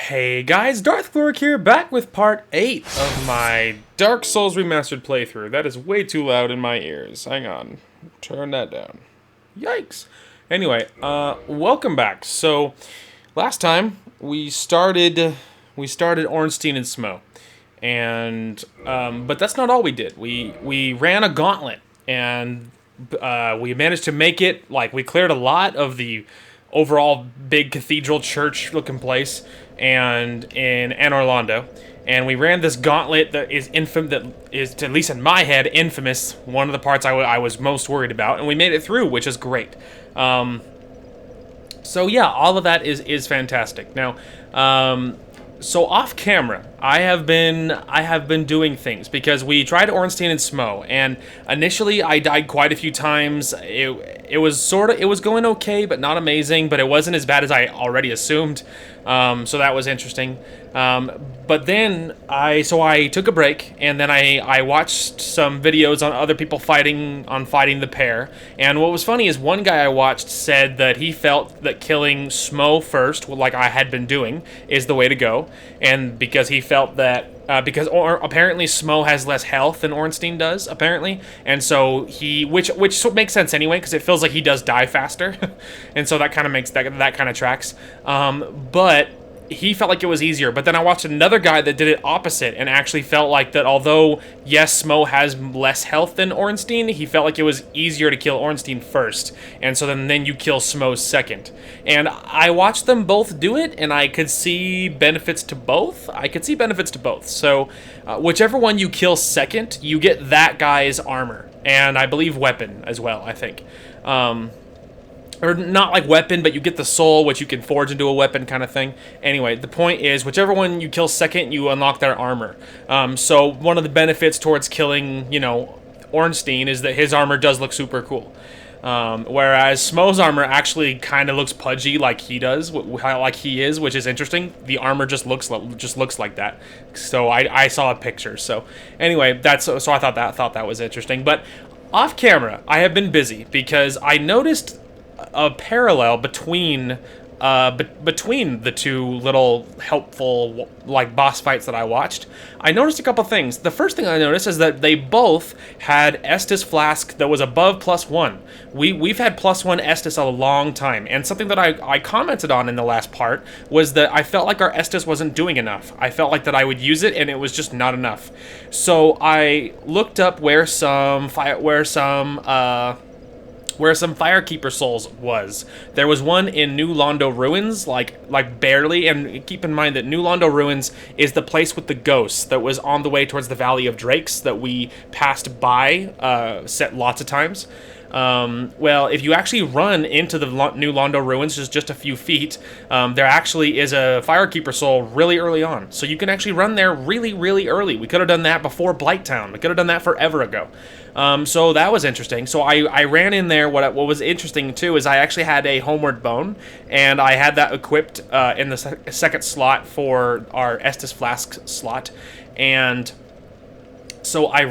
Hey guys, Darth Gloric here, back with part 8 of my Dark Souls Remastered playthrough. That is way too loud in my ears. Hang on. Turn that down. Yikes. Anyway, welcome back. So, last time we started Ornstein and Smough. And, but that's not all we did. We ran a gauntlet, and we managed to make it, like, we cleared a lot of the overall big cathedral church looking place and in Anor Londo, and we ran this gauntlet that is that is, at least in my head, infamous. One of the parts I was most worried about, and we made it through, which is great. So yeah, all of that is fantastic. Now, so off camera, I have been doing things because we tried Ornstein and Smough, and initially I died quite a few times. It was going okay, but not amazing. But it wasn't as bad as I already assumed. So that was interesting. But then I took a break, and then I watched some videos on other people fighting the pair. And what was funny is one guy I watched said that he felt that killing Smough first, like I had been doing, is the way to go, and because he felt that apparently Smough has less health than Ornstein does, apparently, and so which makes sense anyway, because it feels like he does die faster, and so that kind of makes that kind of tracks. But he felt like it was easier. But then I watched another guy that did it opposite and actually felt like that although, yes, Smough has less health than Ornstein, he felt like it was easier to kill Ornstein first. And so then you kill Smough second. And I watched them both do it, and I could see benefits to both. So whichever one you kill second, you get that guy's armor. And I believe weapon as well, I think. Or not like weapon, but you get the soul, which you can forge into a weapon kind of thing. Anyway, the point is, whichever one you kill second, you unlock their armor. So one of the benefits towards killing, Ornstein is that his armor does look super cool. Whereas Smough's armor actually kind of looks pudgy like he does, like he is, which is interesting. The armor just looks like that. So I saw a picture. So anyway, I thought that was interesting. But off camera, I have been busy because I noticed a parallel between the two little helpful like boss fights that I watched. I noticed a couple things. The first thing I noticed is that they both had Estus flask that was above +1. We've had +1 Estus a long time, and something that I commented on in the last part was that I felt like our Estus wasn't doing enough. I felt like that I would use it and it was just not enough. So I looked up where some Firekeeper souls was. There was one in New Londo Ruins, like barely, and keep in mind that New Londo Ruins is the place with the ghosts that was on the way towards the Valley of Drakes that we passed by set lots of times. Well, if you actually run into the New Londo Ruins just a few feet, there actually is a Firekeeper soul really early on. So you can actually run there really, really early. We could have done that before Blighttown. We could have done that forever ago. So that was interesting. So I ran in there. What was interesting, too, is I actually had a Homeward Bone, and I had that equipped in the second slot for our Estus Flask slot, and so I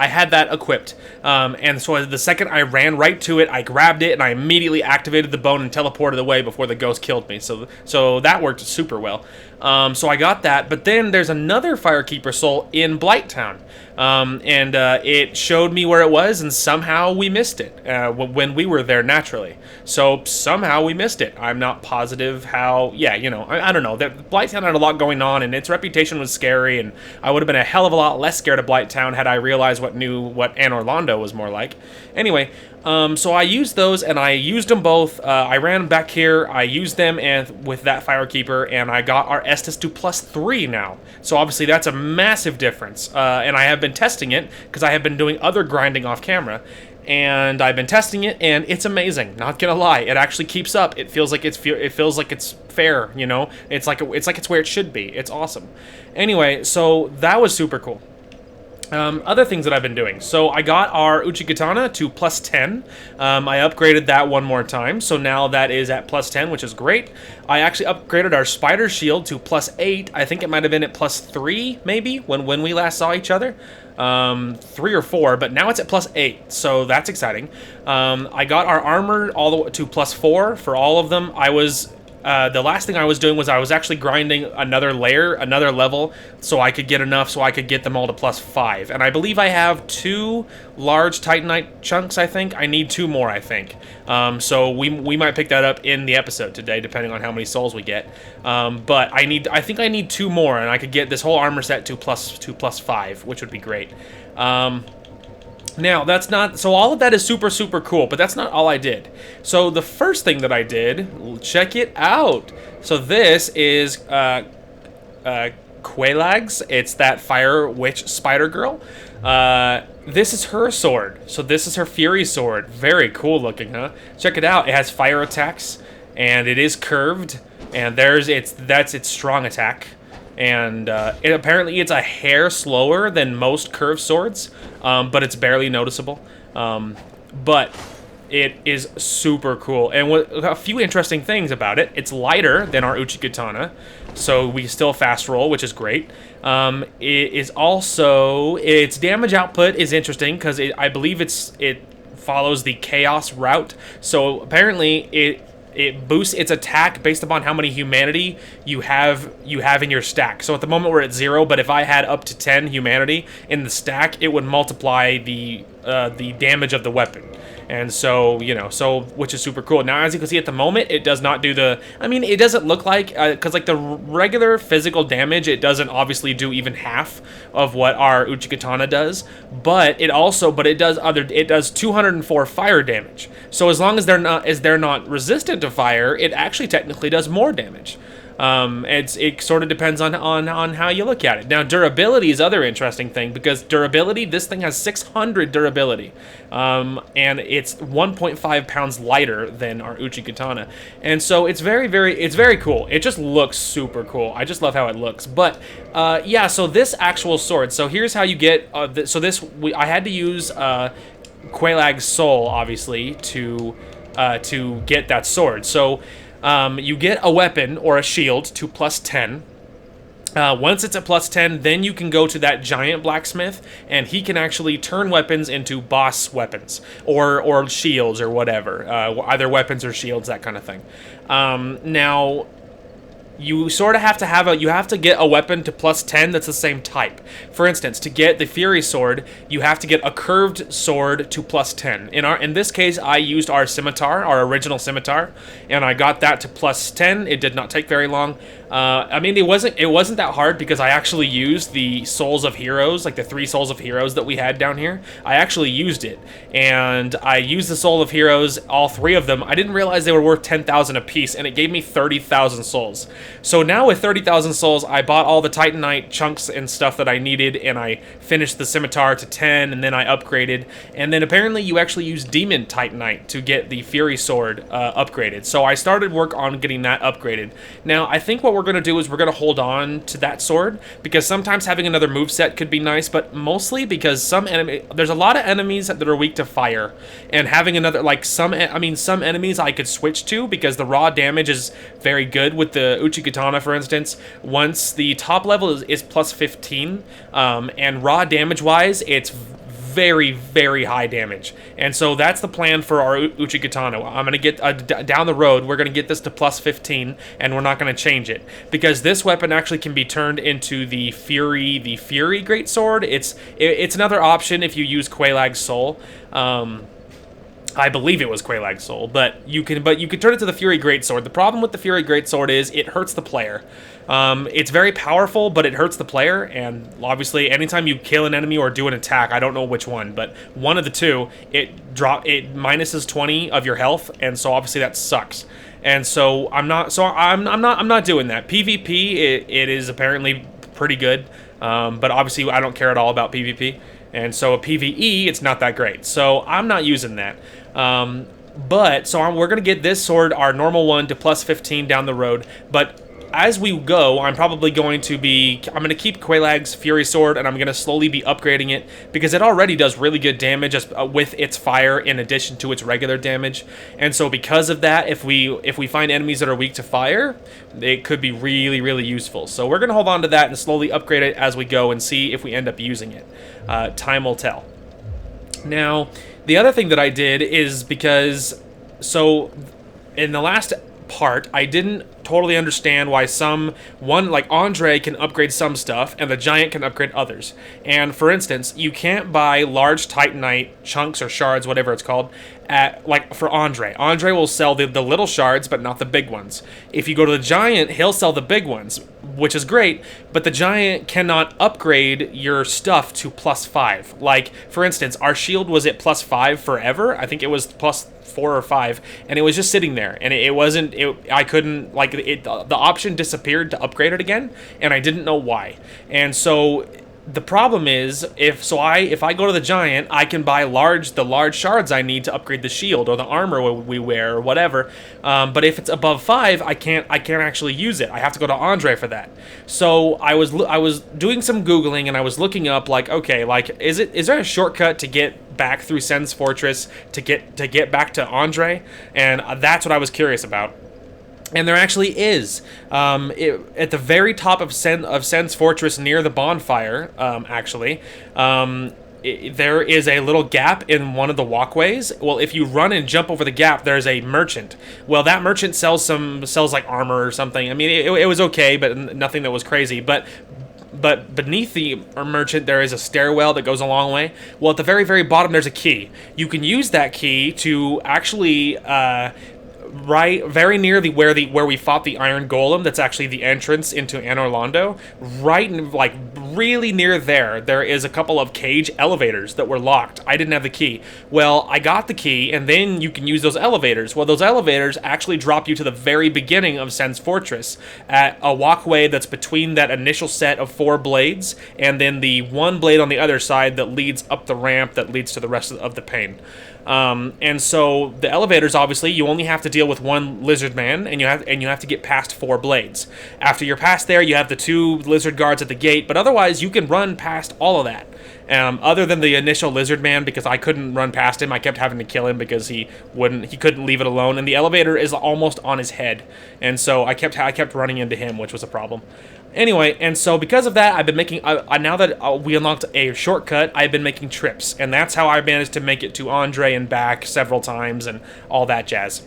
had that equipped, and so the second I ran right to it, I grabbed it, and I immediately activated the bone and teleported away before the ghost killed me, so that worked super well. So I got that, but then there's another Firekeeper soul in Blighttown, and it showed me where it was, and somehow we missed it when we were there naturally. So somehow we missed it. I'm not positive how. Yeah, I don't know. Blighttown had a lot going on, and its reputation was scary, and I would have been a hell of a lot less scared of Blighttown had I realized what Anor Londo was more like. Anyway. So I used those, and I used them both. I ran back here, I used them and with that Firekeeper, and I got our Estus to +3 now. So obviously that's a massive difference, and I have been testing it, because I have been doing other grinding off camera, and I've been testing it, and it's amazing, not gonna lie. It actually keeps up. It feels like it's fair, It's like it's where it should be. It's awesome. Anyway, so that was super cool. Other things that I've been doing. So I got our Uchigatana to +10. I upgraded that one more time, so now that is at +10, which is great. I actually upgraded our Spider Shield to +8. I think it might have been at +3, maybe, when we last saw each other. 3 or 4, but now it's at +8, so that's exciting. I got our armor all the way to +4 for all of them. I was the last thing I was doing was I was actually grinding another layer, another level, so I could get enough so I could get them all to +5. And I believe I have 2 large Titanite chunks, I think. I need 2 more, I think. So we might pick that up in the episode today, depending on how many souls we get. But I think I need 2 more, and I could get this whole armor set to +5, which would be great. Now, that's not... So all of that is super, super cool, but that's not all I did. So the first thing that I did... Check it out! So this is... Quelaag's. It's that fire witch spider girl. This is her sword. So this is her fury sword. Very cool looking, huh? Check it out. It has fire attacks, and it is curved, and that's its strong attack. And apparently it's a hair slower than most curved swords, but it's barely noticeable. But it is super cool. And a few interesting things about it: it's lighter than our Uchigatana, so we still fast roll, which is great. It is also, its damage output is interesting because I believe it follows the chaos route. So apparently it boosts its attack based upon how many humanity you have in your stack. So at the moment we're at 0, but if I had up to 10 humanity in the stack, it would multiply the damage of the weapon. And so, which is super cool. Now, as you can see at the moment, it does not do it doesn't look like, because like the regular physical damage, it doesn't obviously do even half of what our Uchigatana does, but it does 204 fire damage. So as long as they're not resistant to fire, it actually technically does more damage. It sort of depends on how you look at it. Now, durability is other interesting thing, because durability, this thing has 600 durability, and it's 1.5 pounds lighter than our Uchigatana, and so it's very cool. It just looks super cool. I just love how it looks. But yeah, so this actual sword. So here's how you get. I had to use Quelaag's soul, obviously, to get that sword. So. You get a weapon or a shield to +10. Once it's at +10, then you can go to that giant blacksmith, and he can actually turn weapons into boss weapons or shields or whatever, either weapons or shields, that kind of thing. Now, you sort of have to get a weapon to +10 that's the same type. For instance, to get the Fury Sword, you have to get a curved sword to +10. In this case, I used our scimitar, our original scimitar, and I got that to +10. It did not take very long. It wasn't that hard, because I actually used the Souls of Heroes, like the 3 Souls of Heroes that we had down here. I actually used it, and I used the Soul of Heroes, all 3 of them. I didn't realize they were worth 10,000 apiece, and it gave me 30,000 souls. So now with 30,000 souls, I bought all the Titanite chunks and stuff that I needed, and I finished the scimitar to 10, and then I upgraded. And then apparently you actually use Demon Titanite to get the Fury Sword upgraded. So I started work on getting that upgraded. Now, I think what we're going to do is we're going to hold on to that sword, because sometimes having another moveset could be nice, but mostly because there's a lot of enemies that are weak to fire, and having another, like some enemies I could switch to, because the raw damage is very good with the Uchigatana, for instance. Once the top level is +15, and raw damage wise, it's very, very high damage. And so that's the plan for our Uchigatana. I'm going to get down the road, we're going to get this to +15, and we're not going to change it, because this weapon actually can be turned into the Fury Greatsword. It's another option if you use Quelaag's soul. I believe it was Quelaag's soul, but you can turn it to the Fury Greatsword. The problem with the Fury Greatsword is it hurts the player. It's very powerful, but it hurts the player, and obviously anytime you kill an enemy or do an attack, I don't know which one, but one of the two, it minuses 20 of your health, and so obviously that sucks. And so I'm not doing that. PvP, it is apparently pretty good, but obviously I don't care at all about PvP. And so a PvE, it's not that great. So I'm not using that. We're going to get this sword, our normal one, to +15 down the road. But as we go, I'm going to keep Quelaag's Fury Sword, and I'm going to slowly be upgrading it, because it already does really good damage with its fire in addition to its regular damage. And so because of that, if we find enemies that are weak to fire, it could be really, really useful. So we're going to hold on to that and slowly upgrade it as we go and see if we end up using it. Time will tell. Now, the other thing that I did is in the last part, I didn't totally understand why one like Andre can upgrade some stuff and the Giant can upgrade others. And for instance, you can't buy large Titanite chunks or shards, whatever it's called, at like for Andre. Andre will sell the little shards, but not the big ones. If you go to the Giant, he'll sell the big ones, which is great, but the Giant cannot upgrade your stuff to +5. Like, for instance, our shield was at +5 forever. I think it was +4 or 5, and it was just sitting there, and it wasn't, I couldn't, like, the option disappeared to upgrade it again, and I didn't know why. And so the problem is, if I go to the Giant, I can buy the large shards I need to upgrade the shield or the armor we wear or whatever. But if it's above 5, I can't actually use it. I have to go to Andre for that. So I was doing some Googling, and I was looking up, like, okay, like, is there a shortcut to get back through Sen's Fortress to get back to Andre? And that's what I was curious about. And there actually is. At the very top of Sen's Fortress, near the bonfire, there is a little gap in one of the walkways. Well, if you run and jump over the gap, there's a merchant. Well, that merchant sells like armor or something. I mean, it was okay, but nothing that was crazy. But beneath the merchant, there is a stairwell that goes a long way. Well, at the very, very bottom, there's a key. You can use that key to actually right very near where we fought the Iron Golem. That's actually the entrance into Anor Londo. Right, like really near there is a couple of cage elevators that were locked. I didn't have the key. Well, I got the key, and then you can use those elevators. Well, those elevators actually drop you to the very beginning of Sen's Fortress at a walkway that's between that initial set of 4 blades and then the one blade on the other side that leads up the ramp that leads to the rest of the pane. And so the elevators, obviously, you only have to deal with one lizard man, and you have to get past 4 blades. After you're past there, you have the 2 lizard guards at the gate, but otherwise you can run past all of that. Other than the initial lizard man, because I couldn't run past him, I kept having to kill him because he couldn't leave it alone, and the elevator is almost on his head, and so I kept running into him, which was a problem. Anyway, and so because of that, I've been making, now that we unlocked a shortcut, I've been making trips, and that's how I managed to make it to Andre and back several times and all that jazz.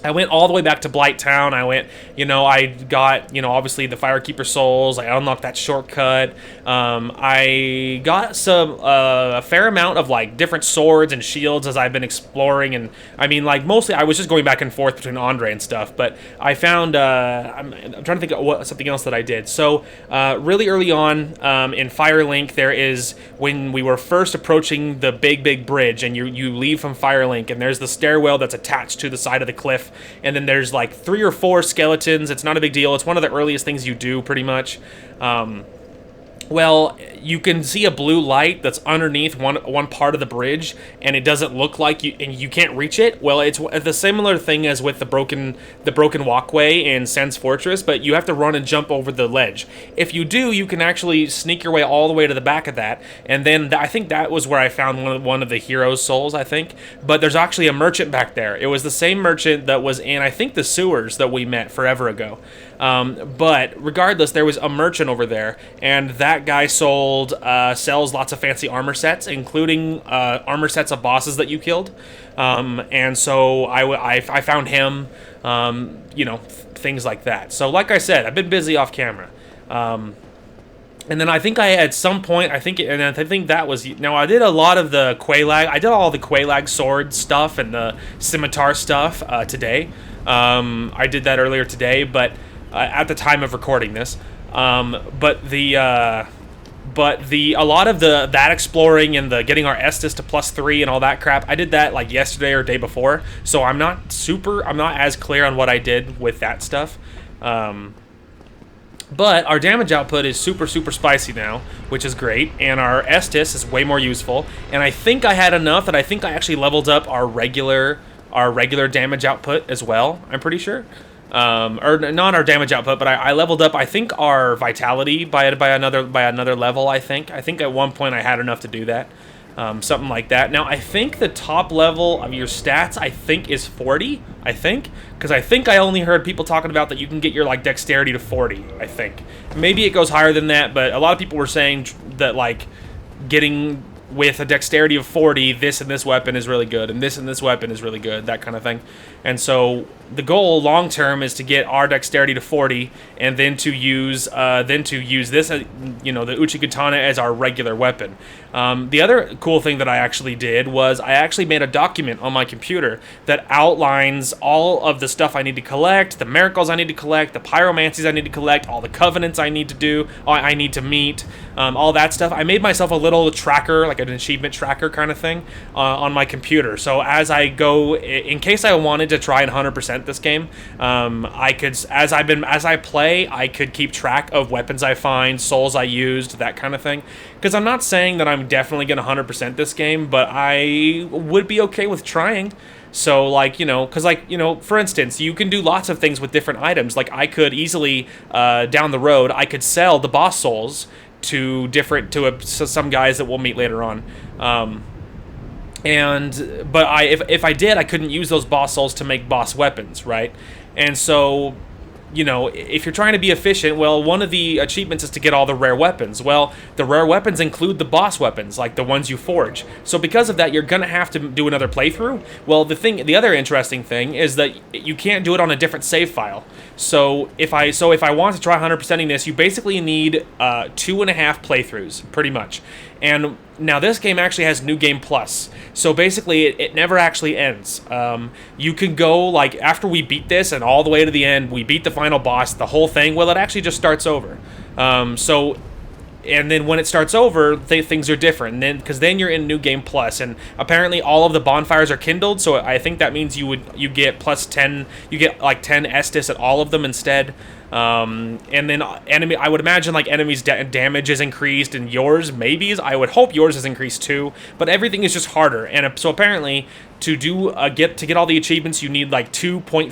I went all the way back to Blighttown. I got, obviously the Firekeeper Souls. I unlocked that shortcut. I got a fair amount of, like, different swords and shields as I've been exploring. And, I mean, like, mostly I was just going back and forth between Andre and stuff. But I found, I'm trying to think of something else that I did. So, really early on in Firelink, there is, when we were first approaching the big bridge, and you leave from Firelink, and there's the stairwell that's attached to the side of the cliff. And then there's like 3 or 4 skeletons. It's not a big deal. It's one of the earliest things you do, pretty much. Well, you can see a blue light that's underneath one part of the bridge, and it doesn't look like you can't reach it. Well, it's the similar thing as with the broken walkway in Sen's Fortress, but you have to run and jump over the ledge. If you do, you can actually sneak your way all the way to the back of that, and then I think that was where I found one of the hero's souls, I think. But there's actually a merchant back there. It was the same merchant that was in, I think, the sewers that we met forever ago. But regardless, there was a merchant over there, and that guy sells lots of fancy armor sets, including armor sets of bosses that you killed. And so I found him, things like that. So like I said, I've been busy off camera. And then I think at some point, I think that was, now I did a lot of the Quelaag, I did all the Quelaag sword stuff and the scimitar stuff today. I did that earlier today, but at the time of recording this, but a lot of that exploring and the getting our Estus to +3 and all that crap, I did that like yesterday or day before, so I'm not as clear on what I did with that stuff. But our damage output is super spicy now, which is great, and our Estus is way more useful, and I think I had enough that I think I actually leveled up our regular damage output as well, I'm pretty sure. Or not our damage output, but I leveled up, I think, our vitality by another level. I think at one point I had enough to do that, something like that. Now I think the top level of your stats is 40. I think, because I think I only heard people talking about that you can get your like dexterity to 40. I think maybe it goes higher than that, but a lot of people were saying that like getting with a dexterity of 40, this and this weapon is really good, and this weapon is really good, that kind of thing. And so the goal long term is to get our dexterity to 40, and then to use this, the Uchi Katana as our regular weapon. The other cool thing that I actually did was I actually made a document on my computer that outlines all of the stuff I need to collect, the miracles I need to collect, the pyromancies I need to collect, all the covenants I need to do, I need to meet, all that stuff. I made myself a little tracker, like an achievement tracker kind of thing, on my computer. So as I go, in case I wanted to try and 100% this game, I could, as I play, I could keep track of weapons I find, souls I used, that kind of thing. Because I'm not saying that I'm definitely going to 100% this game, but I would be okay with trying. So, like, for instance, you can do lots of things with different items. Like, I could easily, down the road, I could sell the boss souls to some guys that we'll meet later on. If I did, I couldn't use those boss souls to make boss weapons, right? And so, if you're trying to be efficient, well, one of the achievements is to get all the rare weapons. Well, the rare weapons include the boss weapons, like the ones you forge. So because of that, you're gonna have to do another playthrough. Well, the other interesting thing is that you can't do it on a different save file. So if I want to try 100%ing this, you basically need 2.5 playthroughs, pretty much. And now this game actually has New Game Plus. So basically, it never actually ends. You can go, like, after we beat this and all the way to the end, we beat the final boss, the whole thing, well, it actually just starts over. And then when it starts over, things are different. And because then you're in New Game Plus, and apparently all of the bonfires are kindled. So I think that means you get plus 10. You get like 10 Estus at all of them instead. And then I would imagine like enemies' damage is increased, and yours maybe I would hope yours is increased too. But everything is just harder, and so apparently to get all the achievements, you need like 2.5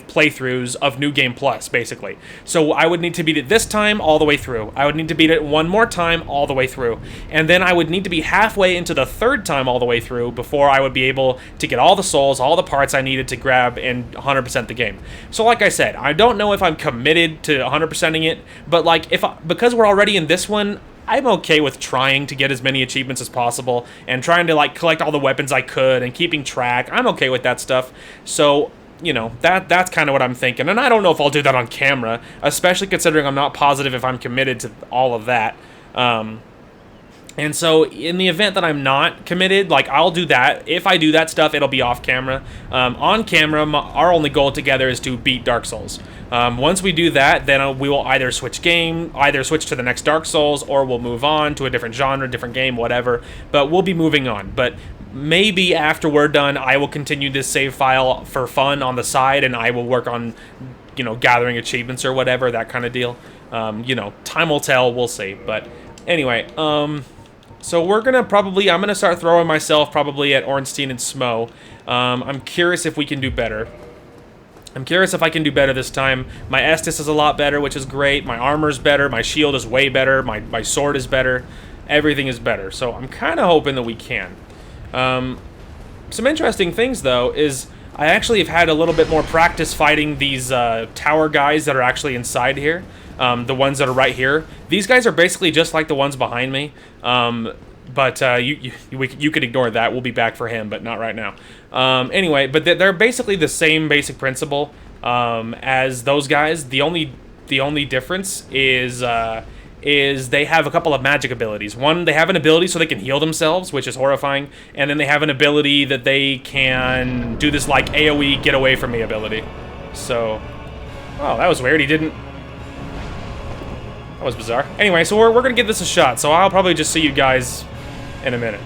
playthroughs of New Game Plus, basically. So I would need to beat it this time all the way through. I would need to beat it one more time all the way through, and then I would need to be halfway into the third time all the way through before I would be able to get all the souls, all the parts I needed to grab and 100% the game. So like I said, I don't know if I'm committed to 100%ing it, but like because we're already in this one, I'm okay with trying to get as many achievements as possible and trying to like collect all the weapons I could and keeping track. I'm okay with that stuff. So, that's kind of what I'm thinking. And I don't know if I'll do that on camera, especially considering I'm not positive if I'm committed to all of that. And so in the event that I'm not committed, like, I'll do that. If I do that stuff, it'll be off camera. On camera, our only goal together is to beat Dark Souls. Once we do that, then we will either switch to the next Dark Souls, or we'll move on to a different genre, different game, whatever. But we'll be moving on. But maybe after we're done, I will continue this save file for fun on the side, and I will work on, gathering achievements or whatever, that kind of deal. Time will tell. We'll see. But anyway, so I'm gonna start throwing myself probably at Ornstein and Smough. I'm curious if we can do better. I'm curious if I can do better this time. My Estus is a lot better, which is great. My armor's better. My shield is way better. My sword is better. Everything is better. So I'm kind of hoping that we can. Some interesting things, though, is I actually have had a little bit more practice fighting these tower guys that are actually inside here. The ones that are right here. These guys are basically just like the ones behind me. But you could ignore that. We'll be back for him, but not right now. Anyway, but they're basically the same basic principle as those guys. The only difference is they have a couple of magic abilities. One, they have an ability so they can heal themselves, which is horrifying, and then they have an ability that they can do this like AoE get away from me ability. So, oh, that was weird. He didn't. That was bizarre. Anyway, so we're gonna give this a shot. So I'll probably just see you guys in a minute.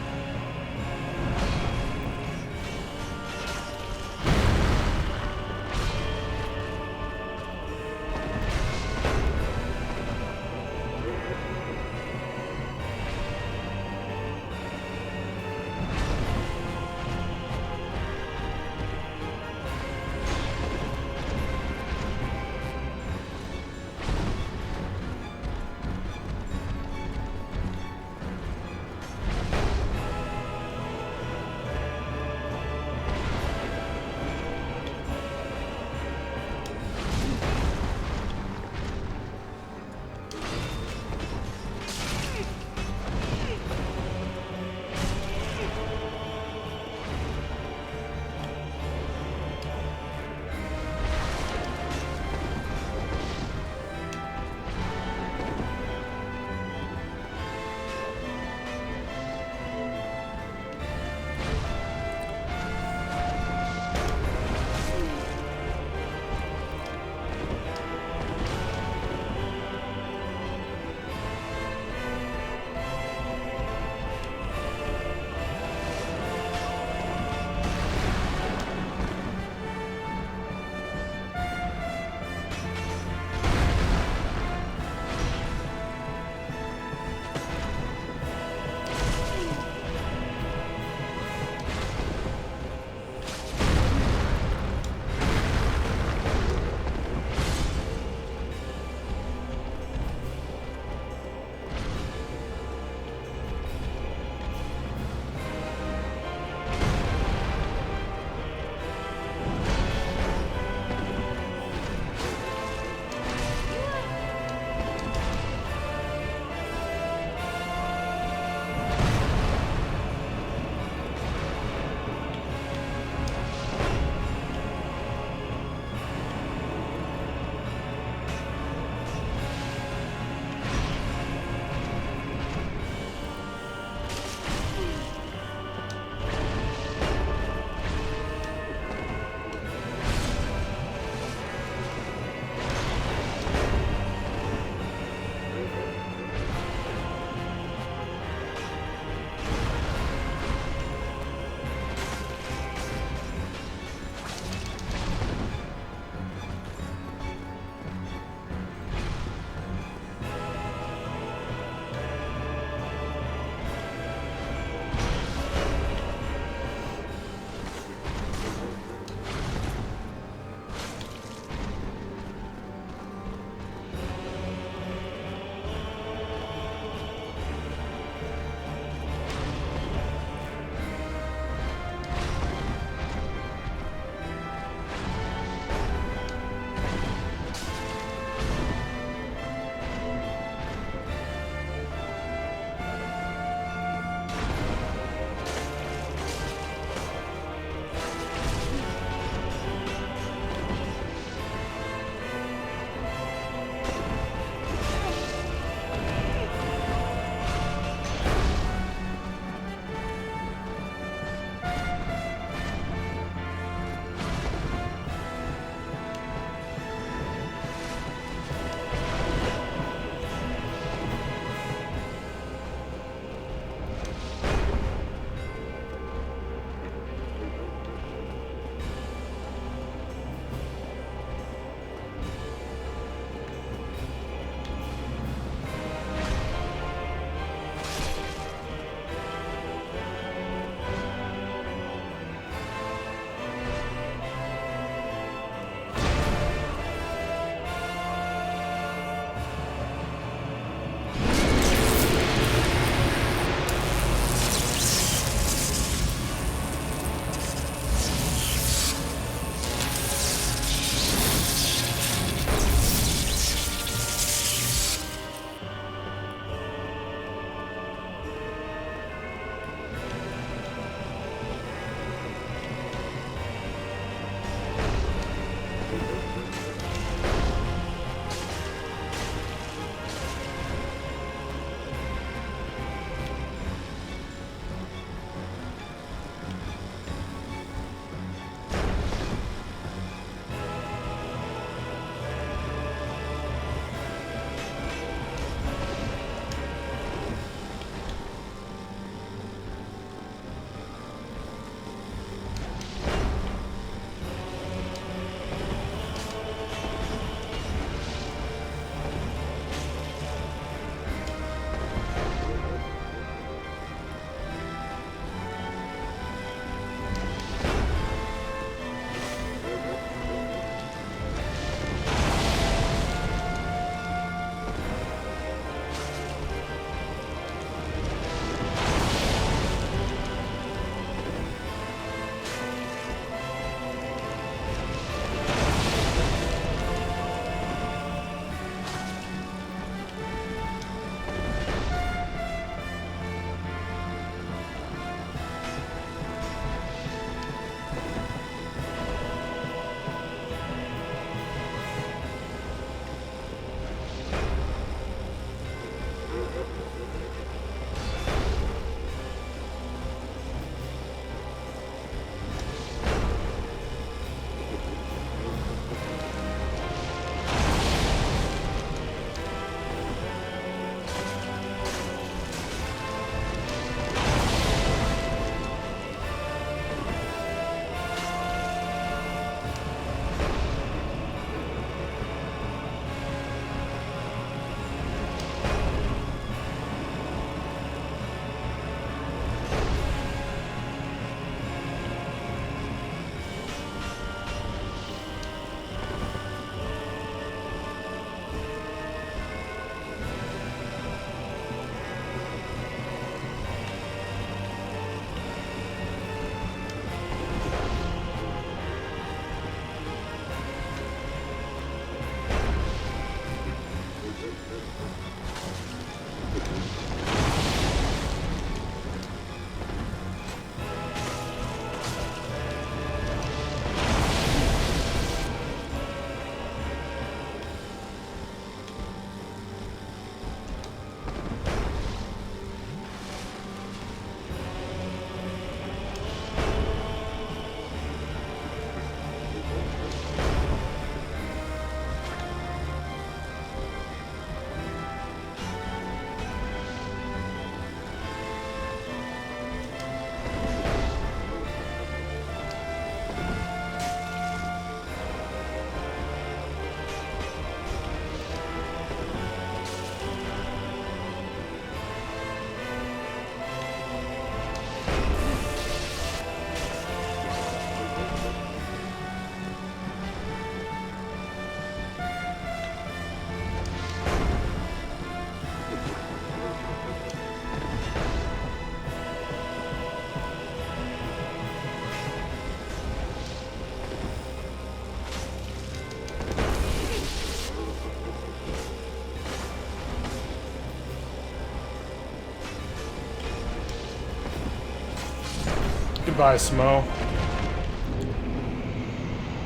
Goodbye, Smough.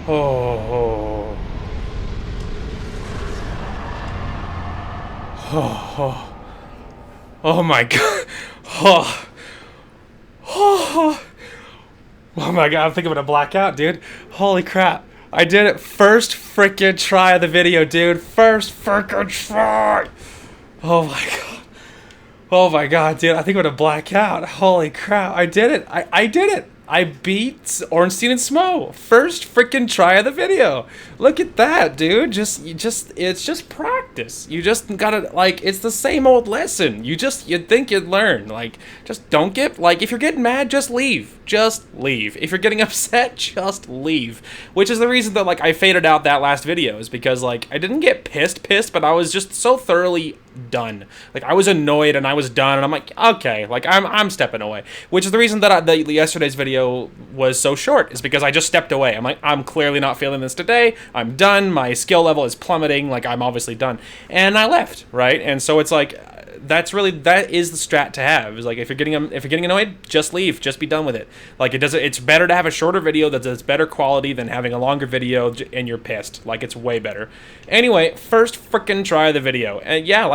Oh. Oh. Oh my god. Oh. Oh. Oh my god, I'm thinking I'm gonna black out, dude. Holy crap. I did it. First freaking try of the video, dude. First freaking try. Oh my god. Oh my god, dude. I think I'm gonna black out. Holy crap. I did it. I did it. I beat Ornstein and Smough. First freaking try of the video. Look at that, dude. It's just practice. You just gotta, like, it's the same old lesson. You'd think you'd learn. Like, just don't get, like, if you're getting mad, just leave. Just leave. If you're getting upset, just leave. Which is the reason that, like, I faded out that last video, is because, like, I didn't get pissed, but I was just so thoroughly done. Like, I was annoyed and I was done, and I'm like, okay, like, I'm stepping away. Which is the reason that yesterday's video was so short, is because I just stepped away. I'm like, I'm clearly not feeling this today. I'm done. My skill level is plummeting. Like, I'm obviously done. And I left, right? And so it's like, that is the strat to have. Is like, if you're getting annoyed, just leave. Just be done with it. Like, it's better to have a shorter video that's better quality than having a longer video and you're pissed. Like, it's way better. Anyway, first frickin' try of the video. And yeah,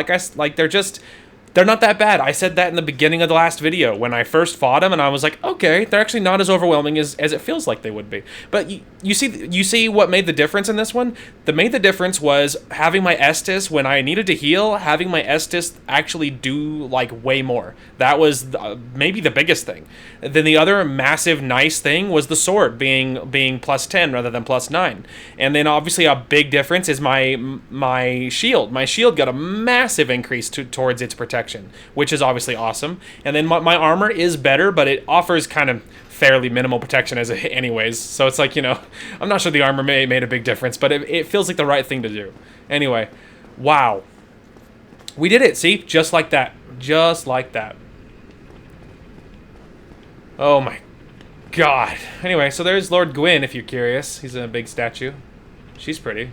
they're not that bad. I said that in the beginning of the last video when I first fought them, and I was like, okay, they're actually not as overwhelming as it feels like they would be. But you see what made the difference in this one? The difference was having my Estus when I needed to heal, having my Estus actually do, like, way more. That was maybe the biggest thing. Then the other massive nice thing was the sword being plus 10 rather than plus 9. And then obviously a big difference is my shield. My shield got a massive increase towards its protection, which is obviously awesome. And then my armor is better, but it offers kind of fairly minimal protection anyways. So it's like, you know, I'm not sure the armor made a big difference, but it feels like the right thing to do. Anyway, wow. We did it, see? Just like that. Just like that. Oh my god. Anyway, so there's Lord Gwyn, if you're curious. He's a big statue. She's pretty.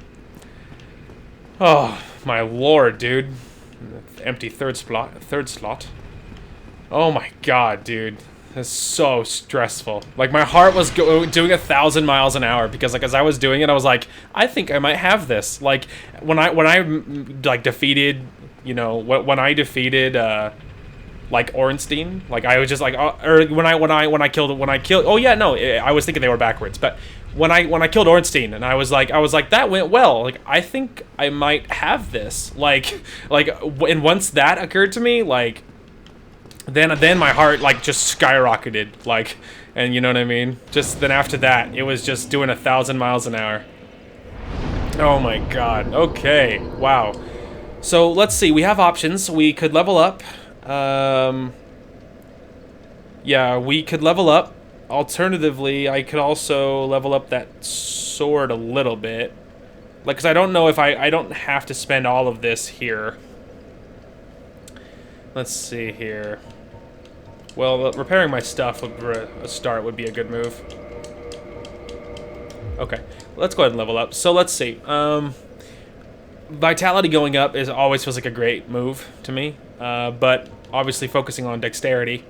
Oh, my lord, dude. Empty third slot. Oh my god, dude. It's so stressful. Like, my heart was doing 1,000 miles an hour because, like, as I was doing it, I was like, I think I might have this. Like, when I like defeated, you know, when I defeated like Ornstein, like I was just like, or when I killed. Oh yeah, no, I was thinking they were backwards, but when I killed Ornstein, and I was like that went well. Like, I think I might have this. And once that occurred to me, like. Then my heart, like, just skyrocketed, like, and you know what I mean? Just, then after that, it was just doing 1,000 miles an hour. Oh my god, okay, wow. So, let's see, we have options. We could level up, yeah, we could level up. Alternatively, I could also level up that sword a little bit. Like, because I don't know if I don't have to spend all of this here. Let's see here. Well, repairing my stuff for a start would be a good move. Okay, let's go ahead and level up. So let's see. Vitality going up always feels like a great move to me, but obviously focusing on dexterity,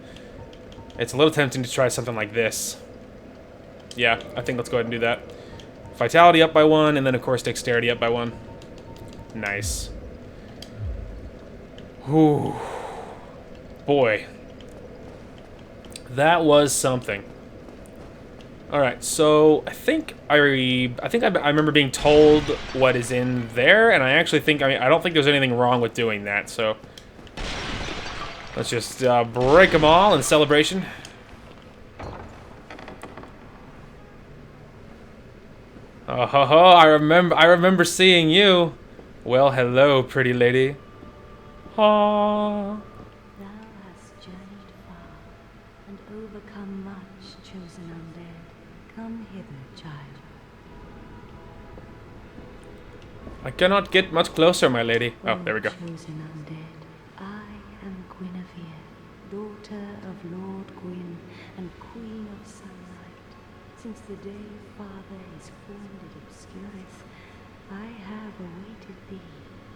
it's a little tempting to try something like this. Yeah, I think let's go ahead and do that. Vitality up by 1, and then of course dexterity up by 1. Nice. Whew. Boy. That was something. Alright, so I think I remember being told what is in there, and I actually think, I don't think there's anything wrong with doing that, so let's just break them all in celebration. Oh ho ho, I remember seeing you. Well, hello, pretty lady. Aww. Overcome much, chosen undead. Come hither, child. I cannot get much closer, my lady. Oh, there we go. Chosen undead, I am Guinevere, daughter of Lord Gwyn and Queen of Sunlight. Since the day Father is formed at Obscurus, I have awaited thee.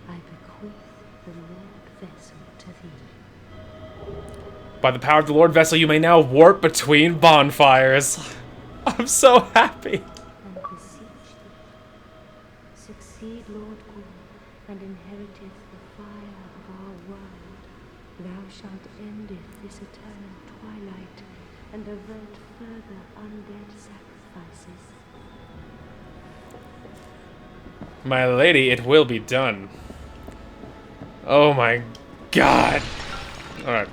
I bequeath the Lord Vessel to thee. By the power of the Lord Vessel, you may now warp between bonfires. I'm so happy. And beseech thee, succeed Lord Gwyn, and inheriteth the fire of our world. Thou shalt endeth this eternal twilight, and avert further undead sacrifices. My lady, it will be done. Oh my god. Alright.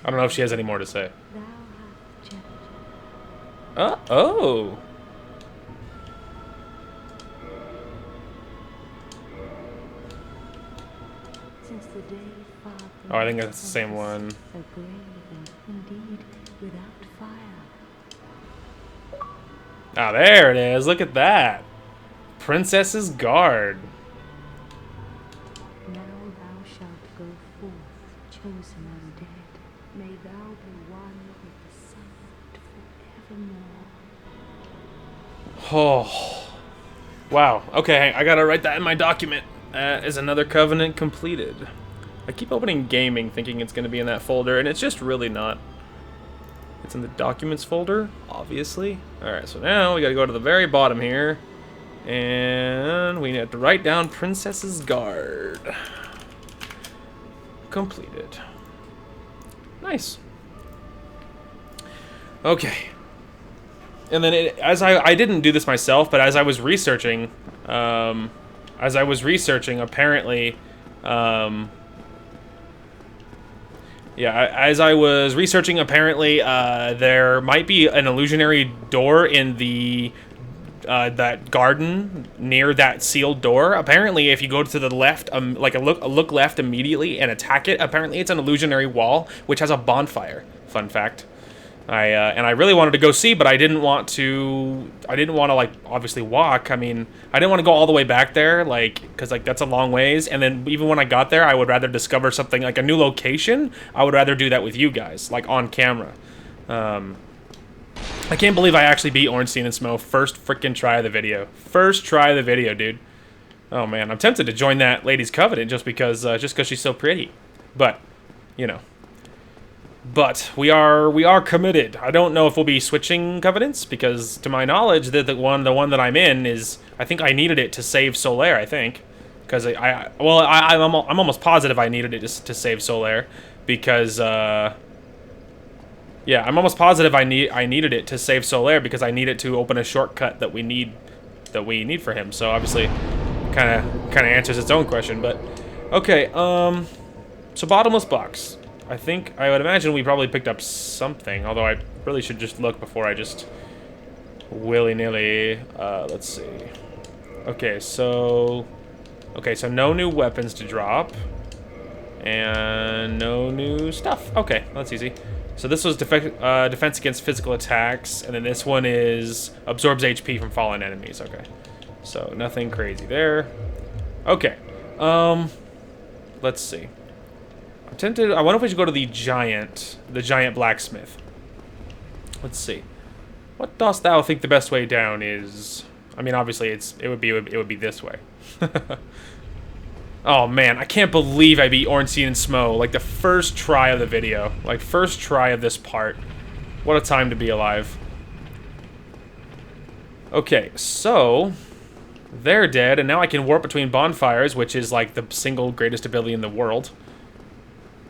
I don't know if she has any more to say. Oh. Since the day Father Oh, I think that's the same one. a grave and indeed without fire. Ah, there it is. Look at that. Princess's Guard. Now thou shalt go forth, chosen undead. May thou be one with the sunlight forevermore. Oh. Wow. Okay, I gotta write that in my document. Is another covenant completed. I keep opening gaming thinking it's gonna be in that folder, and it's just really not. It's in the documents folder, obviously. Alright, so now we gotta go to the very bottom here. And we have to write down Princess's Guard. Completed. Nice. Okay. And then as I didn't do this myself, but as I was researching, apparently, there might be an illusionary door in the that garden near that sealed door. Apparently, if you go to the left, look left immediately and attack it, apparently it's an illusionary wall which has a bonfire. Fun fact. And I really wanted to go see, but I didn't want to like obviously walk. I mean, I didn't want to go all the way back there, like, because like that's a long ways. And then even when I got there, I would rather discover something like a new location. I would rather do that with you guys, like on camera. I can't believe I actually beat Ornstein and Smough first freaking try of the video. First try of the video, dude. Oh man, I'm tempted to join that lady's covenant just because she's so pretty. But, you know. But we are committed. I don't know if we'll be switching covenants because, to my knowledge, the one that I'm in is, I think I needed it to save Solaire. I think because I'm almost positive I needed it to save Solaire because yeah, I'm almost positive I needed it to save Solaire because I need it to open a shortcut that we need for him. So obviously, kind of answers its own question. But okay, so bottomless box. I would imagine we probably picked up something, although I really should just look before I just willy-nilly, let's see. Okay, so no new weapons to drop, and no new stuff. Okay, that's easy. So this was defense against physical attacks, and then this one is absorbs HP from fallen enemies. Okay, so nothing crazy there. Okay, let's see. I wonder if we should go to the giant blacksmith. Let's see. What dost thou think the best way down is? I mean, obviously it would be this way. Oh man, I can't believe I beat Ornstein and Smough, like the first try of the video, like first try of this part. What a time to be alive. Okay, so they're dead, and now I can warp between bonfires, which is like the single greatest ability in the world.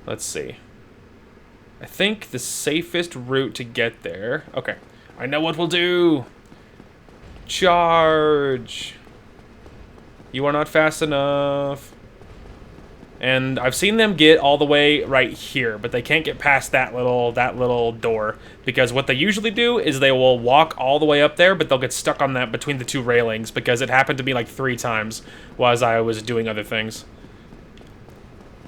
Let's see. I think the safest route to get there... Okay. I know what we'll do! Charge! You are not fast enough. And I've seen them get all the way right here, but they can't get past that little door. Because what they usually do is they will walk all the way up there, but they'll get stuck on that between the two railings, because it happened to me like 3 times while I was doing other things.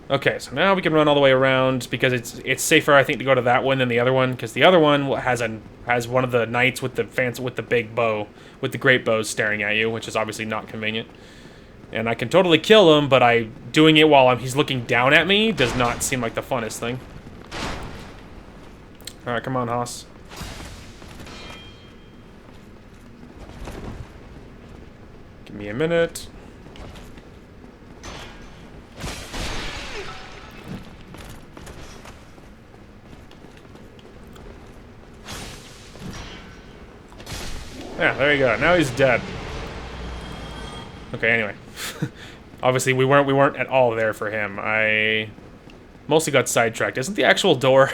Okay, so now we can run all the way around because it's safer, I think, to go to that one than the other one, because the other one has one of the knights with the big bow, with the great bows staring at you, which is obviously not convenient. And I can totally kill him, but doing it while he's looking down at me does not seem like the funnest thing. All right, come on, Haas. Give me a minute. Yeah, there you go. Now he's dead. Okay, anyway. Obviously, we weren't at all there for him. I mostly got sidetracked. Isn't the actual door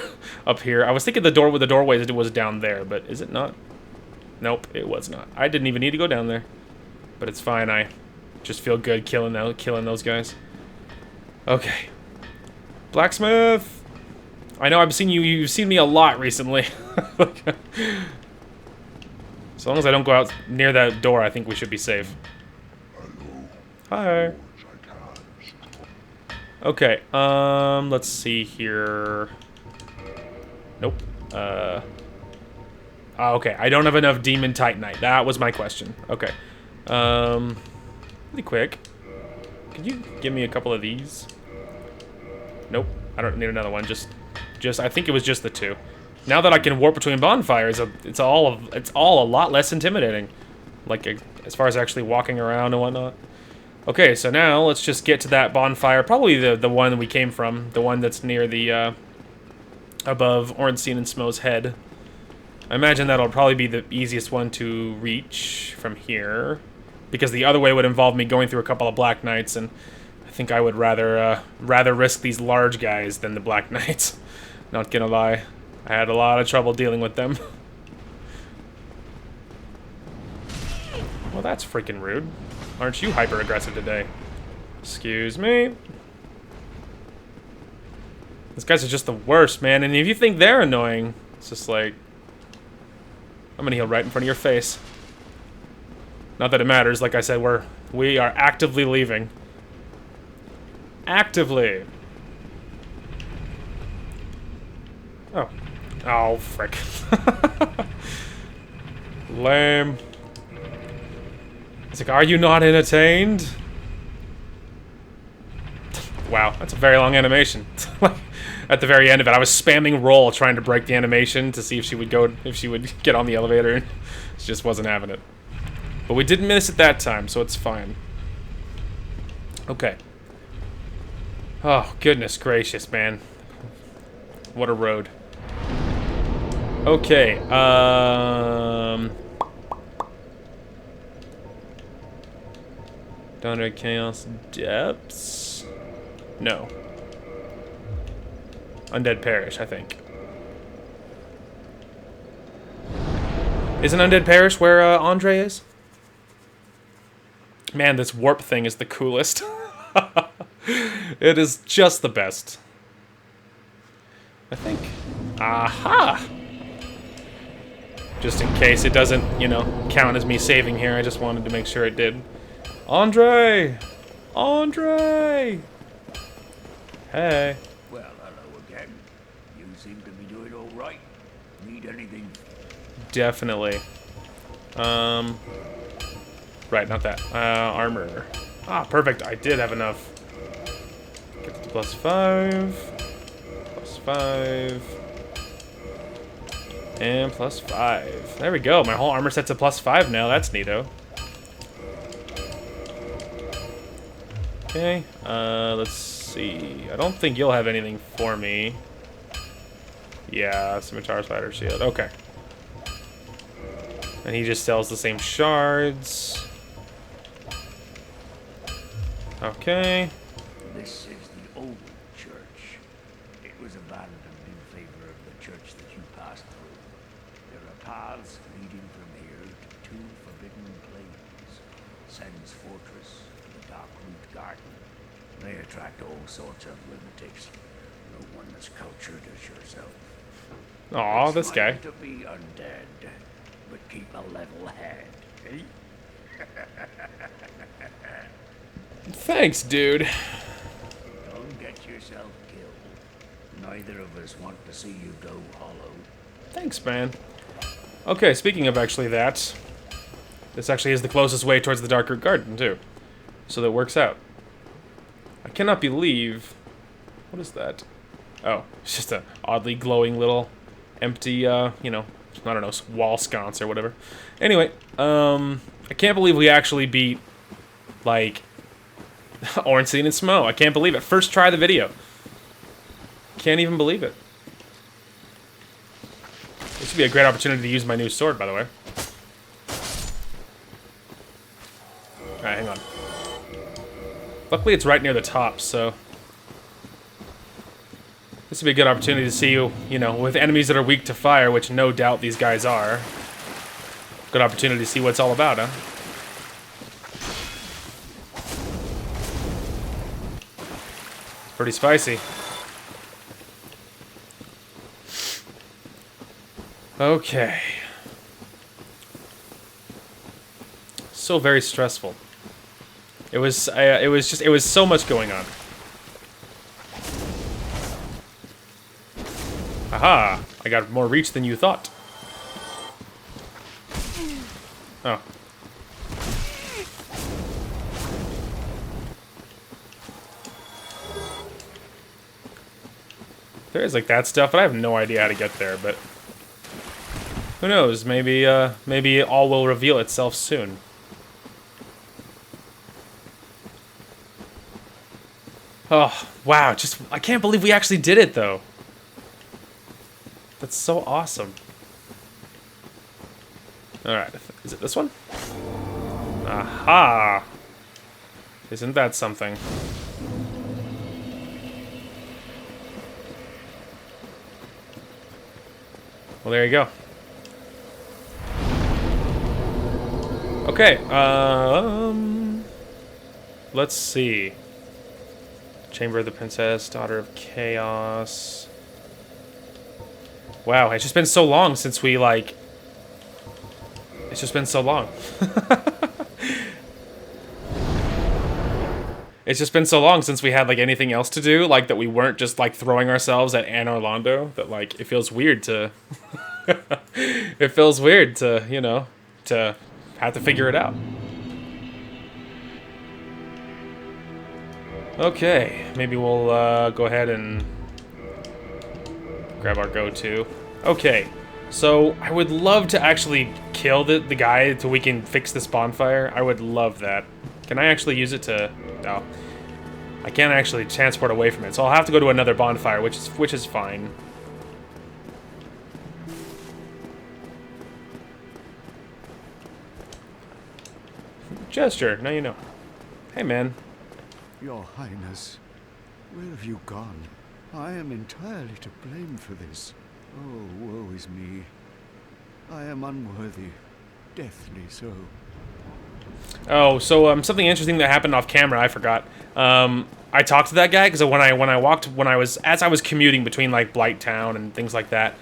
up here? I was thinking the doorway was down there, but is it not? Nope, it was not. I didn't even need to go down there. But it's fine. I just feel good killing those guys. Okay. Blacksmith! I know you've seen me a lot recently. As long as I don't go out near that door, I think we should be safe. Hi. Okay, let's see here. Nope. Okay, I don't have enough Demon Titanite. That was my question. Okay. Really quick. Could you give me a couple of these? Nope. I don't need another one. Just I think it was just the 2. Now that I can warp between bonfires, it's all a lot less intimidating. Like, as far as actually walking around and whatnot. Okay, so now let's just get to that bonfire. Probably the one we came from. The one that's near the, above Ornstein and Smough's head. I imagine that'll probably be the easiest one to reach from here. Because the other way would involve me going through a couple of Black Knights, and I think I would rather risk these large guys than the Black Knights. Not gonna lie. I had a lot of trouble dealing with them. Well, that's freaking rude. Aren't you hyper-aggressive today? Excuse me? These guys are just the worst, man. And if you think they're annoying, it's just like... I'm gonna heal right in front of your face. Not that it matters. Like I said, we are actively leaving. Actively! Oh. Oh, frick. Lame. It's like, are you not entertained? Wow, that's a very long animation. At the very end of it, I was spamming roll trying to break the animation to see if she would get on the elevator. She just wasn't having it. But we didn't miss it that time, so it's fine. Okay. Oh, goodness gracious, man. What a road. Okay, Daughter of Chaos Depths? No. Undead Parish, I think. Isn't Undead Parish where Andre is? Man, this warp thing is the coolest. It is just the best. I think. Aha! Just in case it doesn't, you know, count as me saving here, I just wanted to make sure it did. Andre! Andre! Hey. Well, hello again. You seem to be doing all right. Need anything? Definitely. Right, not that. Armor. Ah, perfect. I did have enough. Get to +5. +5. And +5. There we go. My whole armor set's a +5 now. That's neato. Okay. Let's see. I don't think you'll have anything for me. Yeah, Scimitar, Spider, Shield. Okay. And he just sells the same shards. Okay. This is the old church. It was abandoned in favor of the church that you passed through. There are paths leading from here to two forbidden plains. Sen's Fortress and the Darkroot Garden. They attract all sorts of lunatics. No one as cultured as yourself. Aw, this It's guy. like to be undead, but keep a level head, eh? Thanks, dude. Don't get yourself killed. Neither of us want to see you go hollow. Thanks, man. Okay, speaking of actually that, this actually is the closest way towards the Darkroot Garden, too. So that works out. I cannot believe... What is that? Oh, it's just a oddly glowing little empty, you know, I don't know, wall sconce or whatever. Anyway, I can't believe we actually beat, like, Ornstein and Smough. I can't believe it. First try of the video. Can't even believe it. This would be a great opportunity to use my new sword, by the way. Alright, hang on. Luckily, it's right near the top, so... This would be a good opportunity to see you know, with enemies that are weak to fire, which no doubt these guys are. Good opportunity to see what it's all about, huh? Pretty spicy. Okay. So very stressful. It was so much going on. Aha! I got more reach than you thought. Oh. There is like that stuff, but I have no idea how to get there, but who knows? Maybe maybe all will reveal itself soon. Oh, wow, just I can't believe we actually did it though. That's so awesome. Alright, is it this one? Aha! Isn't that something? Well, there you go. Okay, let's see. Chamber of the Princess, Daughter of Chaos. Wow, it's just been so long since we, like... It's just been so long. It's just been so long since we had, like, anything else to do, like, that we weren't just, like, throwing ourselves at Anne Orlando, that, like, it feels weird to... It feels weird to, you know, to have to figure it out. Okay, maybe we'll, go ahead and... grab our go-to. Okay, so I would love to actually kill the guy so we can fix this bonfire. I would love that. Can I actually use it to... No. I can't actually transport away from it, so I'll have to go to another bonfire, which is fine. gesture. Now you know. Hey, man. Your Highness, where have you gone? I am entirely to blame for this. Oh, woe is me. I am unworthy, deathly so. Oh, so something interesting that happened off camera. I forgot. I talked to that guy because as I was commuting between like Blighttown and things like that.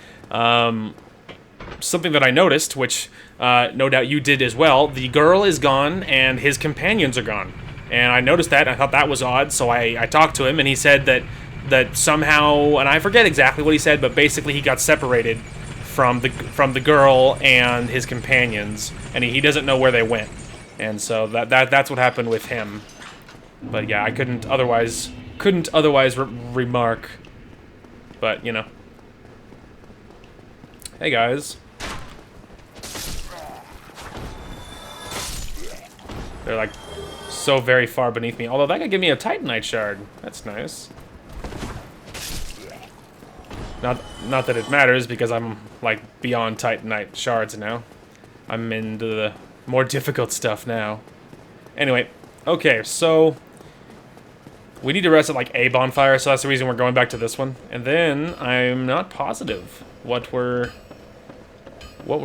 Something that I noticed, which no doubt you did as well. The girl is gone and his companions are gone, and I noticed that. And I thought that was odd. So I talked to him, and he said that somehow, and I forget exactly what he said, but basically he got separated from the girl and his companions, and he doesn't know where they went. And so that's what happened with him. But yeah, I couldn't otherwise remark. But you know. Hey guys. They're like so very far beneath me. Although that could give me a Titanite shard. That's nice. Not that it matters because I'm like beyond Titanite shards now. I'm into the more difficult stuff now. Anyway, okay, so we need to rest at like a bonfire, so that's the reason we're going back to this one. And then I'm not positive what we're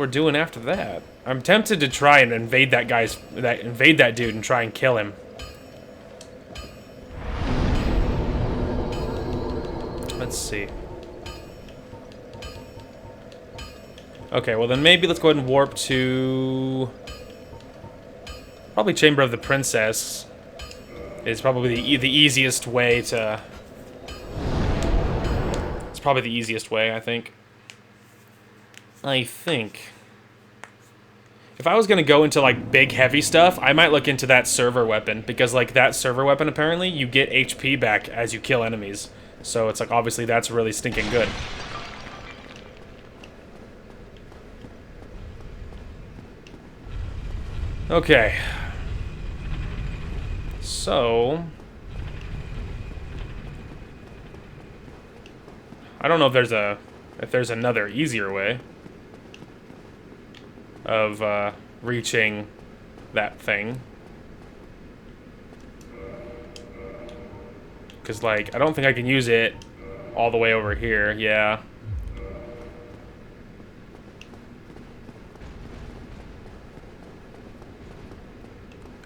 doing after that. I'm tempted to try and invade that dude and try and kill him. Let's see. Okay, well then maybe let's go ahead and warp to probably Chamber of the Princess. Is probably the easiest way to. It's probably the easiest way, I think. If I was gonna go into like big heavy stuff, I might look into that server weapon, because like that server weapon apparently you get HP back as you kill enemies. So it's like obviously that's really stinking good. Okay. So I don't know if there's another easier way of reaching that thing. Because, like, I don't think I can use it all the way over here. Yeah.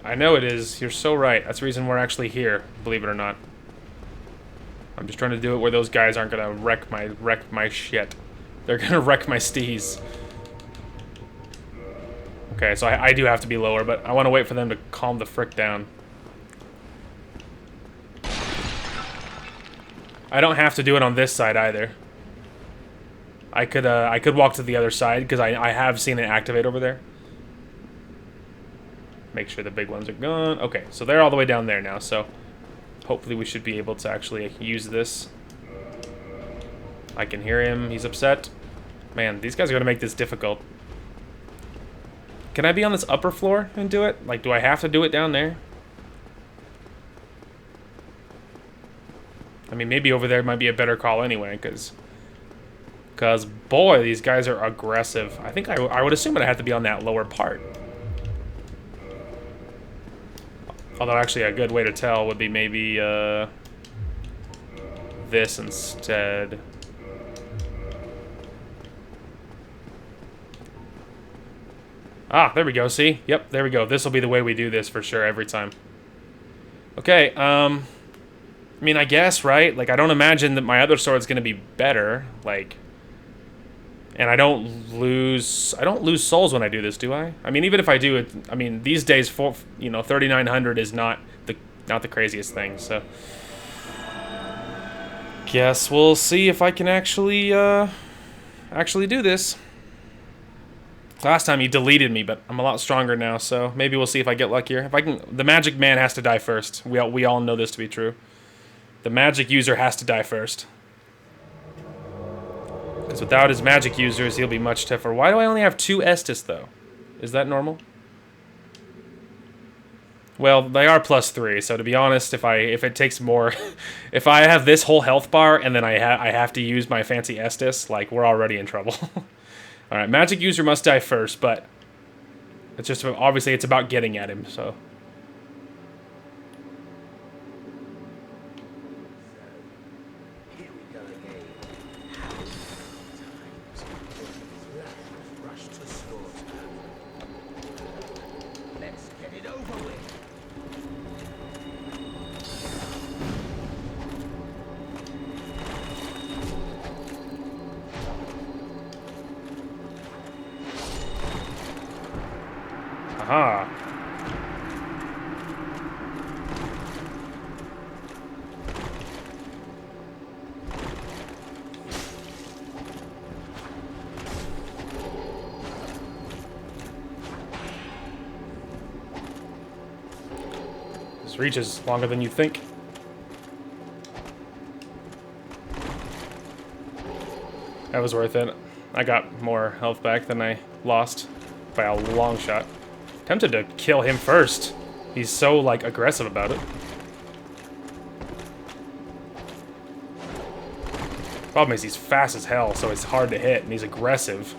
I know it is. You're so right. That's the reason we're actually here, believe it or not. I'm just trying to do it where those guys aren't gonna wreck my shit. They're gonna wreck my steez. Okay, so I do have to be lower, but I want to wait for them to calm the frick down. I don't have to do it on this side either. I could walk to the other side because I have seen it activate over there. Make sure the big ones are gone. Okay, so they're all the way down there now, so hopefully we should be able to actually use this. I can hear him. He's upset. Man, these guys are going to make this difficult. Can I be on this upper floor and do it? Like, do I have to do it down there? I mean, maybe over there might be a better call anyway, because boy, these guys are aggressive. I think I would assume it had to be on that lower part. Although, actually, a good way to tell would be maybe this instead. Ah, there we go, see? Yep, there we go. This will be the way we do this for sure every time. Okay, I mean, I guess, right? Like, I don't imagine that my other sword's gonna be better, like... And I don't lose souls when I do this, do I? I mean, even if I do it, I mean, these days, 3,900 is not the craziest thing, so... Guess we'll see if I can actually do this. Last time he deleted me, but I'm a lot stronger now, so maybe we'll see if I get luckier. If I can, the magic man has to die first. We all know this to be true. The magic user has to die first. Because without his magic users, he'll be much tougher. Why do I only have 2 Estus, though? Is that normal? Well, they are +3, so to be honest, if it takes more... if I have this whole health bar, and then I have to use my fancy Estus, like, we're already in trouble. Alright, magic user must die first, but... It's just... Obviously, it's about getting at him, so... reach is longer than you think. That was worth it. I got more health back than I lost by a long shot. Tempted to kill him first. He's so, like, aggressive about it. Problem is he's fast as hell, so it's hard to hit, and he's aggressive.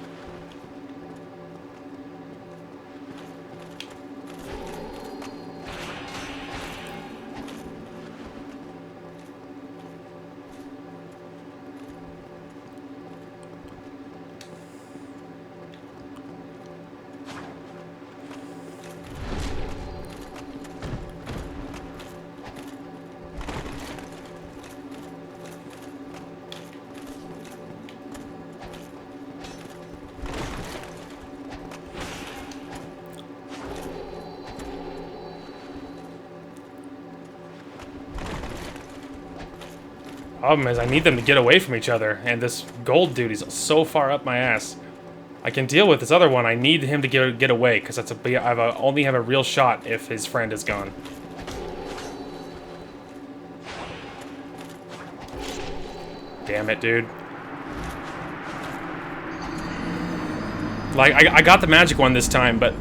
Problem is, I need them to get away from each other, and this gold dude is so far up my ass. I can deal with this other one. I need him to get away, because that's only have a real shot if his friend is gone. Damn it, dude. Like, I got the magic one this time, but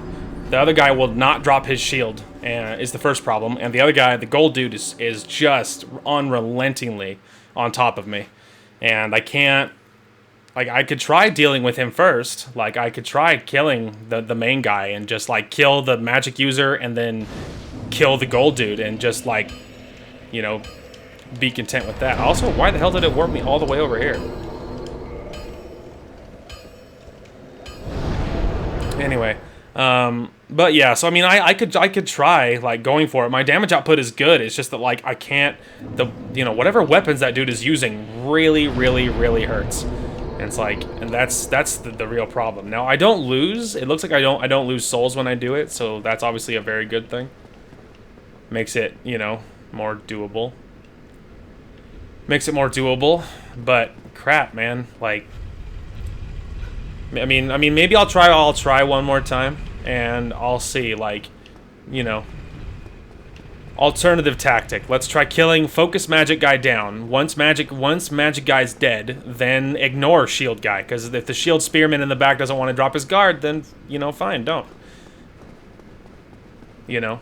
the other guy will not drop his shield, is the first problem. And the other guy, the gold dude, is just unrelentingly on top of me. And I can't... Like, I could try dealing with him first. Like, I could try killing the main guy and just, like, kill the magic user and then kill the gold dude and just, like, you know, be content with that. Also, why the hell did it warp me all the way over here? Anyway, but yeah, so I mean, I could try, like, going for it. My damage output is good. It's just that, like, I can't, you know, whatever weapons that dude is using really hurts. And it's like, and that's the real problem. Now, I don't lose. It looks like I don't lose souls when I do it, so that's obviously a very good thing. Makes it, you know, more doable. Makes it more doable, but crap, man, like, I mean, maybe I'll try one more time, and I'll see, like, you know, alternative tactic. Let's try killing focus magic guy down. Once magic guy's dead, then ignore shield guy, because if the shield spearman in the back doesn't want to drop his guard, then, you know, fine, don't. You know,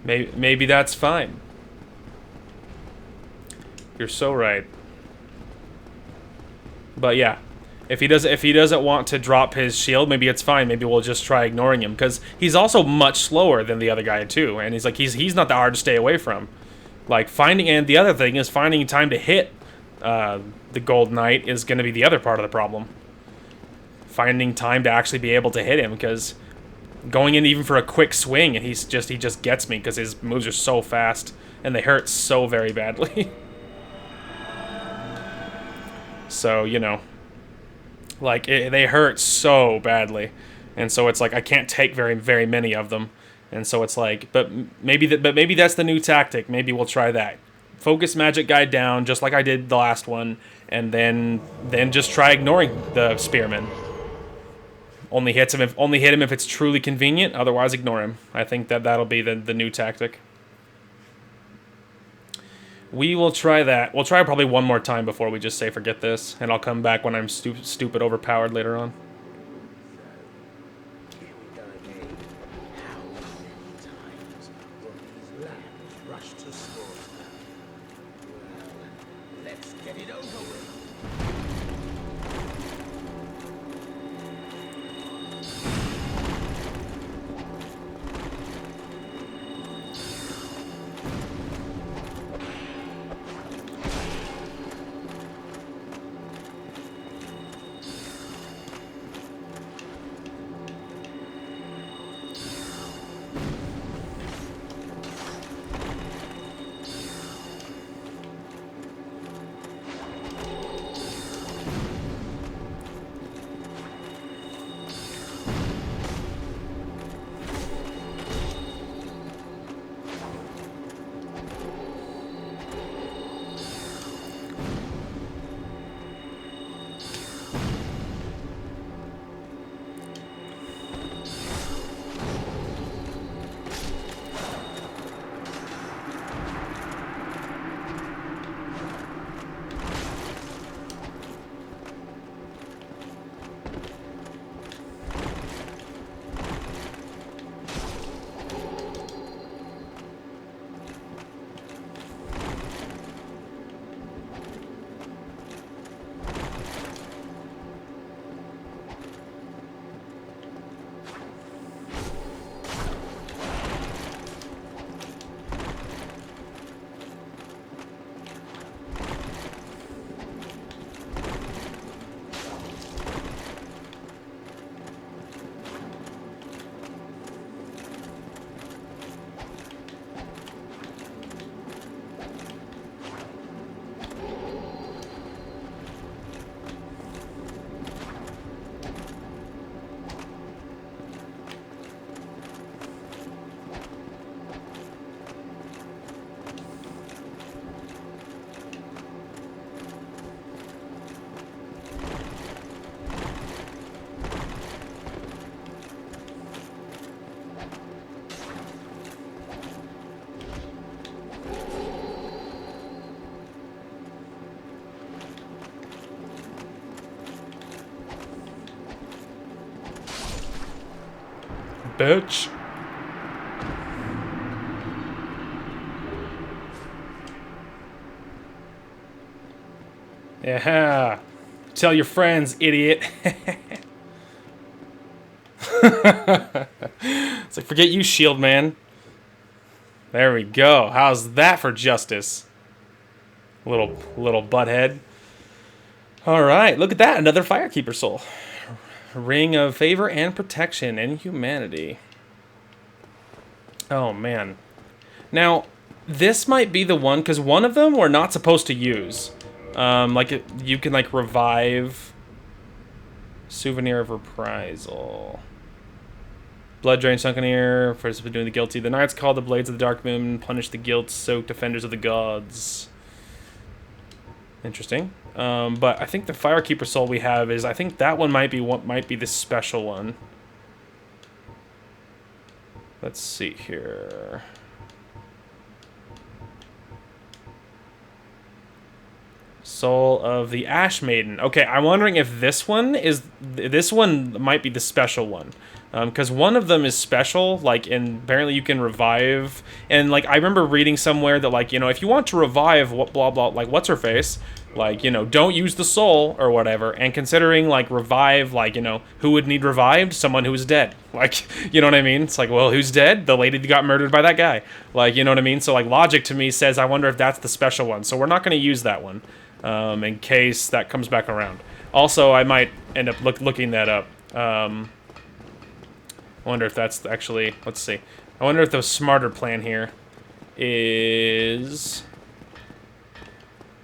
maybe that's fine. You're so right. But yeah. If he doesn't want to drop his shield, maybe it's fine. Maybe we'll just try ignoring him, because he's also much slower than the other guy too, and he's not that hard to stay away from. Like, and the other thing is finding time to hit the Gold Knight is going to be the other part of the problem. Finding time to actually be able to hit him, because going in even for a quick swing, and he just gets me because his moves are so fast and they hurt so very badly. So, you know. Like, they hurt so badly, and so it's like I can't take very many of them, and so it's like, but maybe that's the new tactic. Maybe we'll try that. Focus magic guy down, just like I did the last one, and then just try ignoring the spearman. Only hit him if it's truly convenient. Otherwise, ignore him. I think that'll be the new tactic. We will try that. We'll try probably one more time before we just say forget this, and I'll come back when I'm stupid overpowered later on. bitch. Yeah. Tell your friends, idiot. It's like, forget you, shield man. There we go. How's that for justice? Little butthead. Alright, look at that. Another Firekeeper soul. Ring of favor and protection and humanity. Oh, man. Now, this might be the one, because one of them we're not supposed to use. You can, like, revive... Souvenir of Reprisal. Blood Drain Sunken Ear, for doing the guilty. The Knights call the Blades of the Dark Moon, punish the guilt-soaked defenders of the gods. Interesting. But I think the Firekeeper soul we have is, I think that one might be what might be the special one. Let's see here. Soul of the Ash Maiden. Okay, I'm wondering if this one might be the special one. Because one of them is special, like, and apparently you can revive, and, like, I remember reading somewhere that, like, you know, if you want to revive, what blah blah, like, what's-her-face, like, you know, don't use the soul, or whatever, and considering, like, revive, like, you know, who would need revived? Someone who is dead. Like, you know what I mean? It's like, well, who's dead? The lady that got murdered by that guy. Like, you know what I mean? So, like, logic to me says, I wonder if that's the special one, so we're not going to use that one, in case that comes back around. Also, I might end up looking that up. I wonder if that's actually... Let's see. I wonder if the smarter plan here is...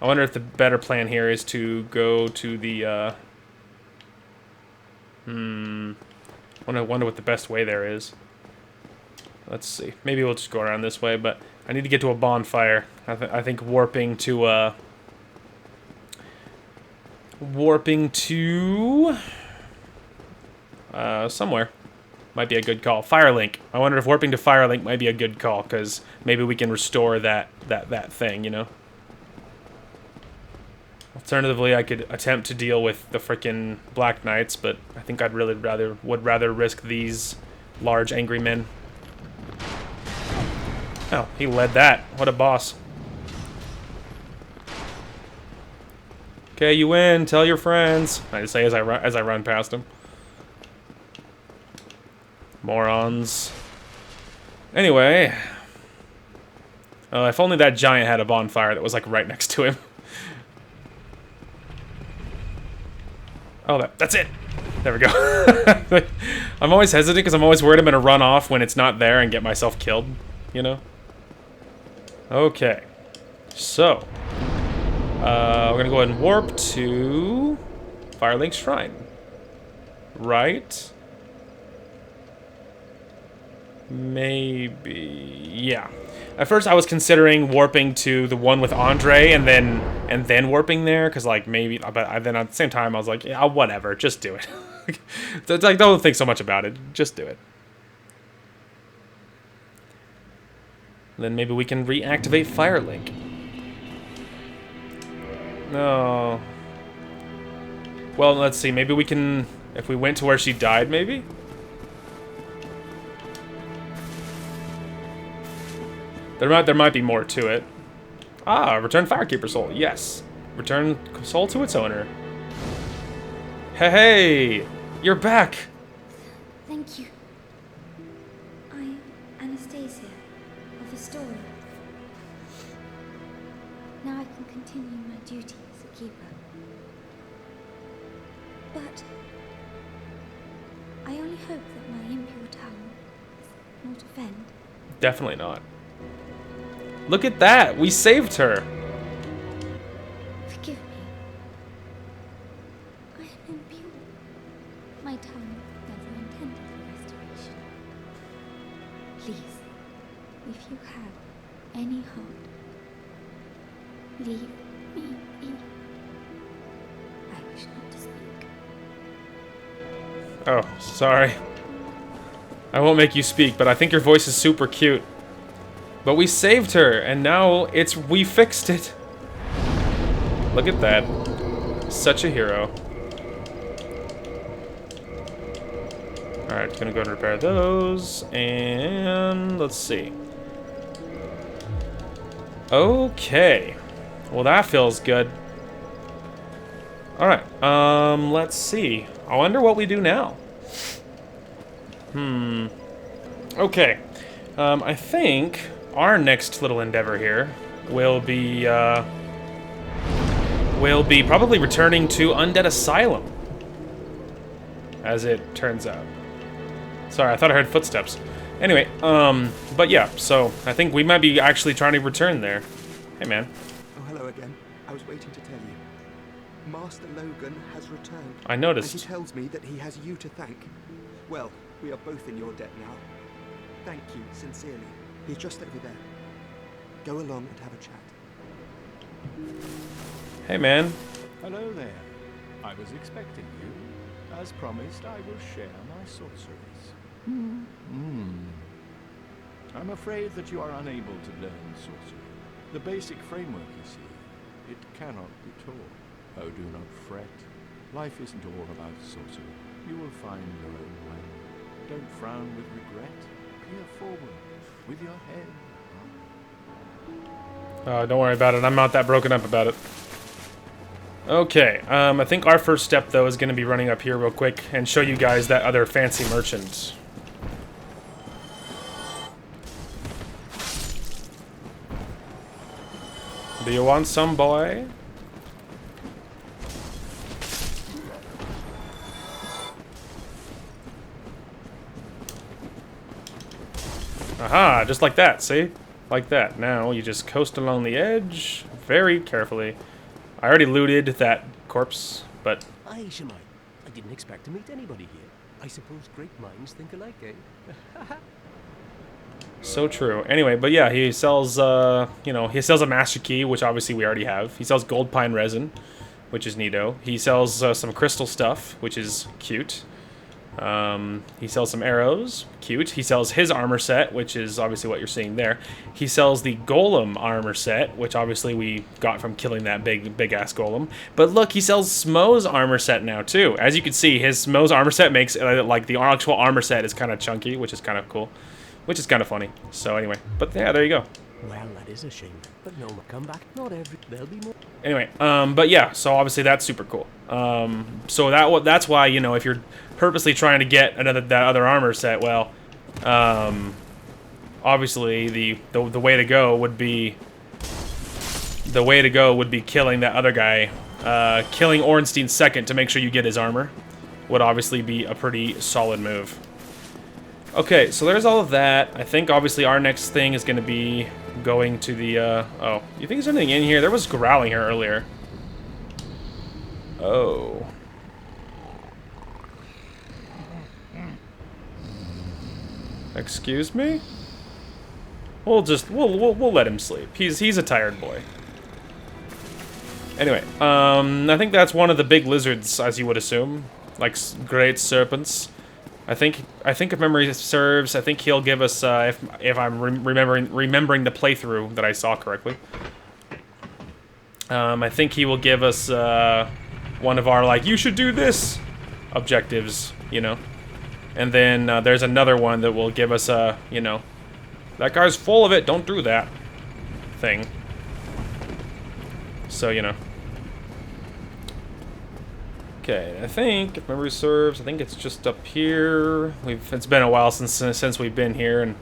I wonder if the better plan here is to go to the... I wonder what the best way there is. Let's see. Maybe we'll just go around this way, but I need to get to a bonfire. I think warping to... somewhere might be a good call. Firelink. I wonder if warping to Firelink might be a good call, because maybe we can restore that thing, you know? Alternatively, I could attempt to deal with the frickin' Black Knights, but I think I'd really rather risk these large angry men. Oh, he led that. What a boss. Okay, you win. Tell your friends. I say as I run past him. Morons. Anyway. If only that giant had a bonfire that was, like, right next to him. Oh, that's it. There we go. I'm always hesitant because I'm always worried I'm going to run off when it's not there and get myself killed, you know? Okay. So. We're going to go ahead and warp to Firelink Shrine. Right? Maybe. Yeah. At first I was considering warping to the one with Andre and then warping there, because, like, maybe, but then at the same time I was like, yeah, whatever, just do it. Like, don't think so much about it, just do it. Then maybe we can reactivate Firelink. No. Well, let's see, maybe we can, if we went to where she died, maybe? There might be more to it. Ah, return Firekeeper soul. Yes. Return soul to its owner. Hey, you're back. Thank you. I am Anastasia of Astoria. Now I can continue my duty as a keeper. But I only hope that my impure tongue will not offend. Definitely not. Look at that! We saved her! Forgive me. I am impure. My tongue never intended for restoration. Please, if you have any heart, leave me be. I wish not to speak. Oh, sorry. I won't make you speak, but I think your voice is super cute. But we saved her, and now we fixed it. Look at that. Such a hero. Alright, gonna go and repair those. And let's see. Okay. Well, that feels good. Alright, let's see. I wonder what we do now. Okay. I think our next little endeavor here will be probably returning to Undead Asylum. As it turns out. Sorry, I thought I heard footsteps. Anyway, but yeah, so I think we might be actually trying to return there. Hey, man. Oh, hello again. I was waiting to tell you. Master Logan has returned. I noticed. And he tells me that he has you to thank. Well, we are both in your debt now. Thank you, sincerely. He's just over there. Go along and have a chat. Hey, man. Hello there. I was expecting you. As promised, I will share my sorceries. I'm afraid that you are unable to learn sorcery. The basic framework, you see, it cannot be taught. Oh, do not fret. Life isn't all about sorcery. You will find your own way. Don't frown with regret. Peer forward with your head. Don't worry about it. I'm not that broken up about it. Okay, I think our first step, though, is going to be running up here real quick and show you guys that other fancy merchant. Do you want some, boy? Aha, just like that, see? Like that. Now you just coast along the edge very carefully. I already looted that corpse, but... Aye, Shemai. I didn't expect to meet anybody here. I suppose great minds think alike, eh? So true. Anyway, but yeah, he sells, you know, he sells a master key, which obviously we already have. He sells gold pine resin, which is neato. He sells some crystal stuff, which is cute. He sells some arrows, cute. He sells his armor set, which is obviously what you're seeing there. He sells the golem armor set, which obviously we got from killing that big ass golem. But look, he sells Smough's armor set now too. As you can see, his Smough's armor set makes like the actual armor set is kind of chunky, which is kind of cool, which is kind of funny. So anyway, but yeah, there you go. Well, that is a shame. But no, we'll come back. Not every... There'll be more. Anyway, but yeah, so obviously that's super cool. So that's why, you know, if you're purposely trying to get that other armor set, well, obviously the way to go would be killing that other guy, killing Ornstein second to make sure you get his armor would obviously be a pretty solid move. Okay, so there's all of that. I think obviously our next thing is going to be going to the, oh, you think there's anything in here? There was growling here earlier. Oh. Excuse me? We'll let him sleep. He's a tired boy. Anyway, I think that's one of the big lizards, as you would assume, like great serpents. I think if memory serves, I think he'll give us if I'm remembering the playthrough that I saw correctly. I think he will give us one of our like you should do this objectives, you know. And then there's another one that will give us a, you know, that guy's full of it, don't do that thing. So, you know. Okay, I think, if memory serves, I think it's just up here. It's been a while since we've been here, and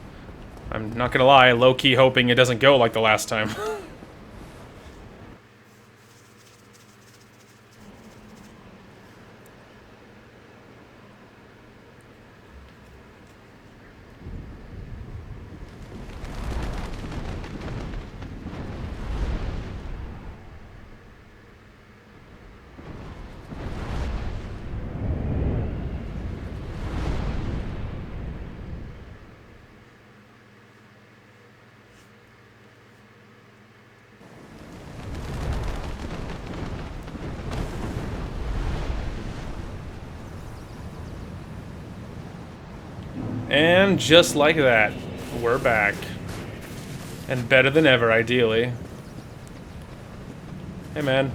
I'm not gonna lie, low-key hoping it doesn't go like the last time. And just like that, we're back. And better than ever, ideally. Hey, man.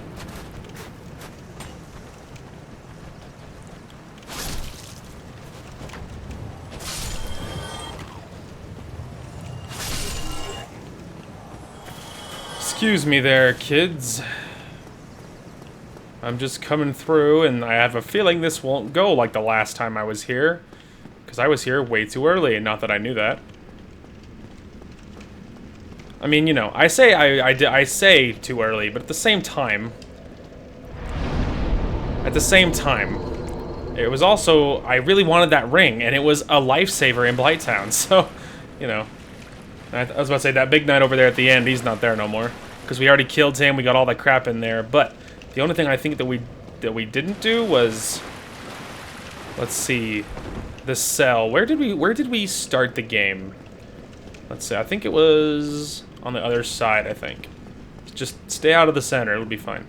Excuse me there, kids. I'm just coming through, and I have a feeling this won't go like the last time I was here. Because I was here way too early, and not that I knew that. I mean, you know, I say too early, but at the same time... it was also... I really wanted that ring, and it was a lifesaver in Blighttown, so, you know... I was about to say, that big knight over there at the end, he's not there no more. Because we already killed him, we got all that crap in there, but... The only thing I think that we didn't do was... Let's see... The cell. Where did we start the game? Let's see, I think it was... on the other side, I think. Just stay out of the center, it'll be fine.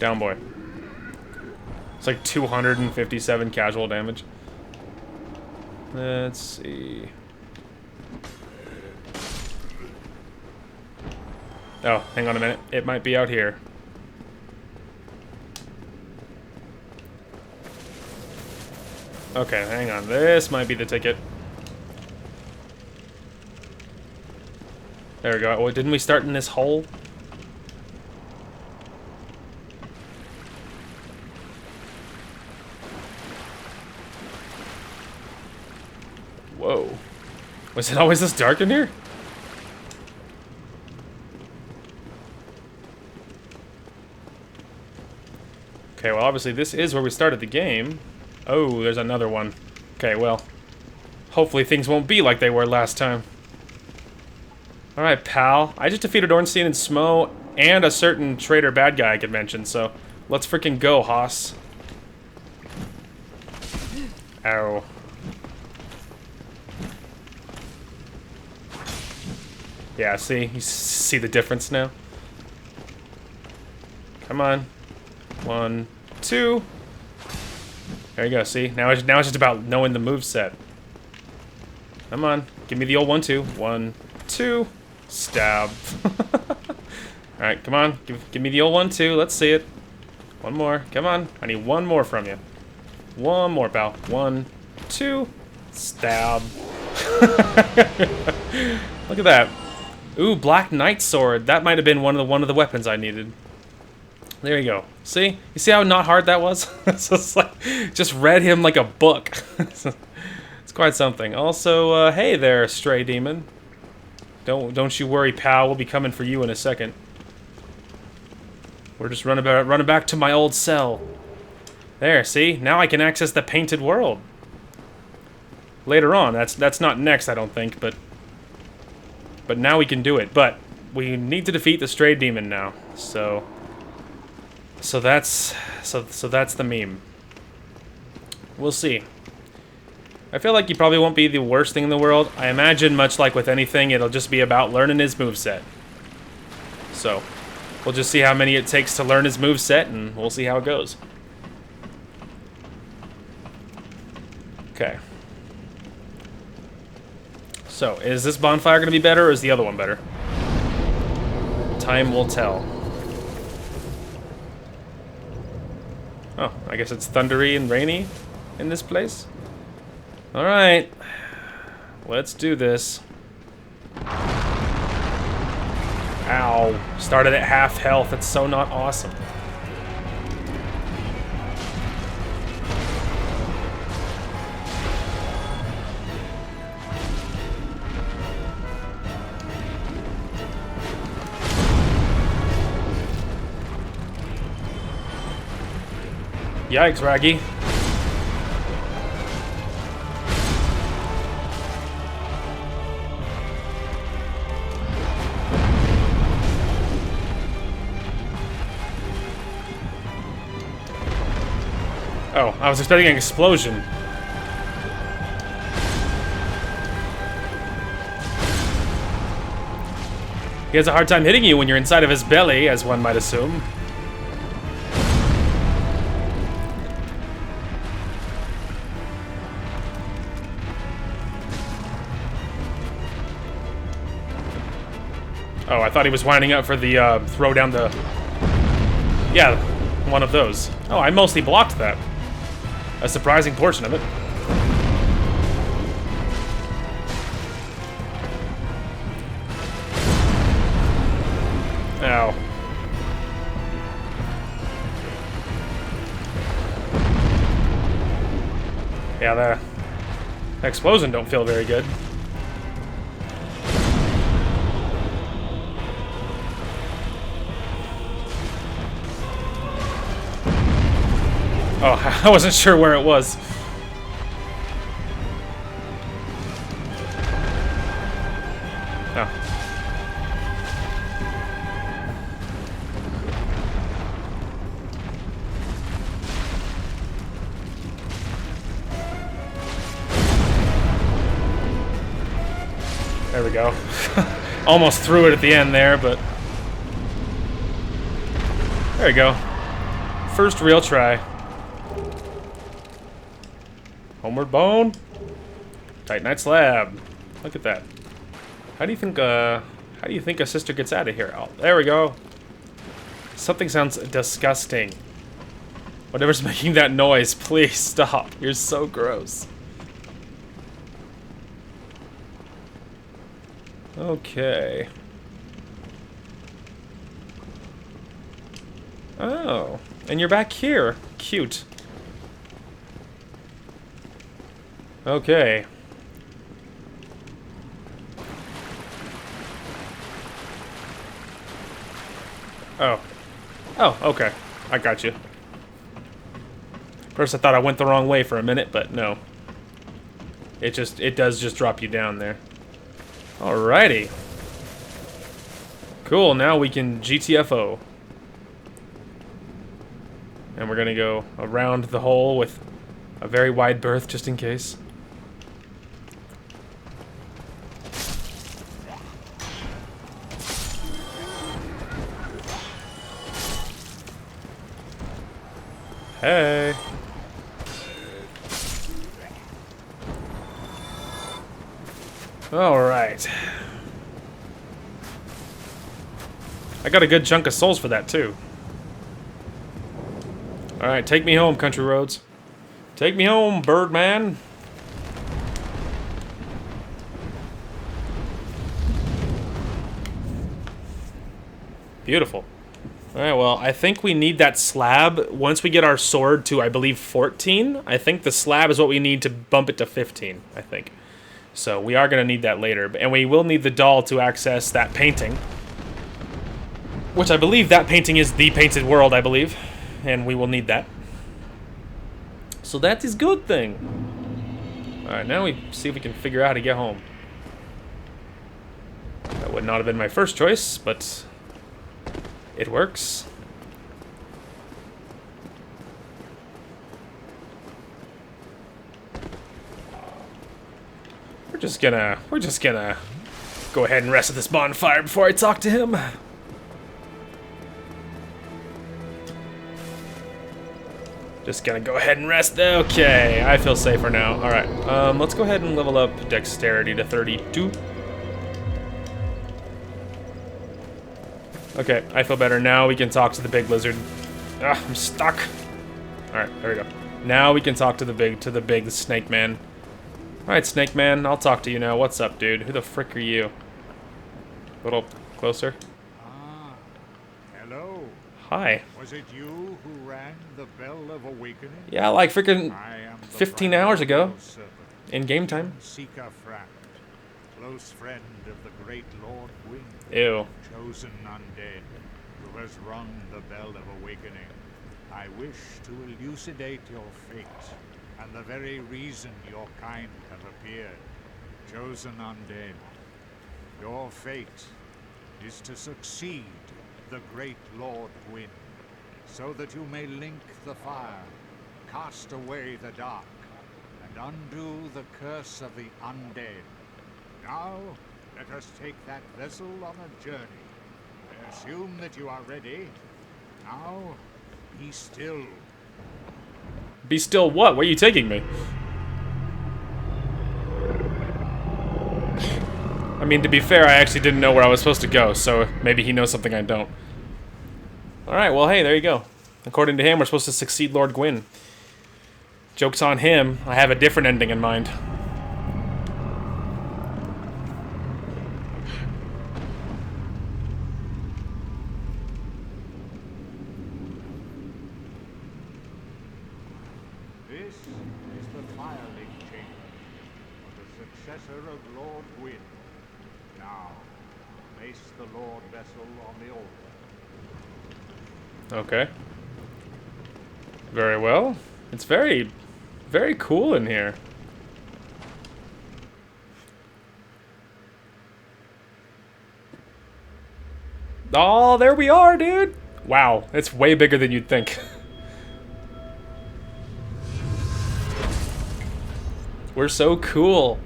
Down, boy. It's like 257 casual damage. Let's see. Oh, hang on a minute. It might be out here. Okay, hang on. This might be the ticket. There we go. Oh, didn't we start in this hole? Whoa. Was it always this dark in here? Okay, well, obviously this is where we started the game. Oh, there's another one. Okay, well, hopefully things won't be like they were last time. Alright, pal. I just defeated Ornstein and Smough and a certain traitor bad guy I could mention, so let's freaking go, Haas. Ow. Yeah, see? You see the difference now? Come on. 1, 2. There you go, see? Now it's just about knowing the moveset. Come on. Give me the old 1, 2. 1, 2. Stab. Alright, come on. Give me the old 1, 2. Let's see it. One more. Come on. I need one more from you. One more, pal. 1, 2. Stab. Look at that. Ooh, Black Knight Sword. That might have been one of the weapons I needed. There you go. See? You see how not hard that was? It's just like, just read him like a book. It's quite something. Also, hey there, stray demon. Don't you worry, pal. We'll be coming for you in a second. We're just running back to my old cell. There, see? Now I can access the painted world. Later on. That's not next, I don't think, but now we can do it. But we need to defeat the stray demon now. So that's the meme. We'll see. I feel like he probably won't be the worst thing in the world. I imagine, much like with anything, it'll just be about learning his moveset. So, we'll just see how many it takes to learn his moveset, and we'll see how it goes. Okay. So, is this bonfire going to be better, or is the other one better? Time will tell. Oh, I guess it's thundery and rainy in this place. Alright. Let's do this. Ow. Started at half health. That's so not awesome. Yikes, Raggy. Oh, I was expecting an explosion. He has a hard time hitting you when you're inside of his belly, as one might assume. Oh, I thought he was winding up for the throw down the... Yeah, one of those. Oh, I mostly blocked that. A surprising portion of it. Yeah, the explosion don't feel very good. Oh, I wasn't sure where it was. Oh. There we go. Almost threw it at the end there, but... There we go. First real try. Homeward Bone. Titanite slab. Look at that. How do you think a sister gets out of here? Oh, there we go. Something sounds disgusting. Whatever's making that noise, please stop. You're so gross. Okay. Oh, and you're back here. Cute. Okay. Oh. Oh, okay. I got you. First I thought I went the wrong way for a minute, but no. It does just drop you down there. Alrighty. Cool, now we can GTFO. And we're gonna go around the hole with a very wide berth just in case. Hey. All right. I got a good chunk of souls for that too. All right, take me home, country roads. Take me home, Birdman. Beautiful. Alright, well, I think we need that slab. Once we get our sword to, I believe, 14, I think the slab is what we need to bump it to 15, I think. So we are going to need that later. And we will need the doll to access that painting. Which I believe that painting is the painted world, I believe. And we will need that. So that is good thing. Alright, now we see if we can figure out how to get home. That would not have been my first choice, but... it works. We're just gonna go ahead and rest at this bonfire before I talk to him. Just gonna go ahead and rest. Okay, I feel safer now. All right, let's go ahead and level up dexterity to 32. Okay, I feel better. Now we can talk to the big lizard. Ah, I'm stuck. Alright, there we go. Now we can talk to the big snake man. Alright, snake man, I'll talk to you now. What's up, dude? Who the frick are you? A little closer. Ah, hello. Hi. Was it you who rang the bell of awakening? Yeah, like freaking I am the 15 hours ago. serpent, In game time. Seeker Fract, close friend of the great Lord Gwyn. Ew. Chosen undead, who has rung the bell of awakening. I wish to elucidate your fate, and the very reason your kind have appeared. Chosen undead, your fate is to succeed the great Lord Gwyn, so that you may link the fire, cast away the dark, and undo the curse of the undead. Now, let us take that vessel on a journey. I assume that you are ready. Now, be still. Be still what? Where are you taking me? I mean, to be fair, I actually didn't know where I was supposed to go, so maybe he knows something I don't. Alright, well, hey, there you go. According to him, we're supposed to succeed Lord Gwyn. Joke's on him. I have a different ending in mind. This is the fire successor of Lord Gwyn. Now, place the Lord vessel on the altar. Okay. Very well. It's very, very cool in here. Oh, there we are, dude. Wow, it's way bigger than you'd think. We're so cool.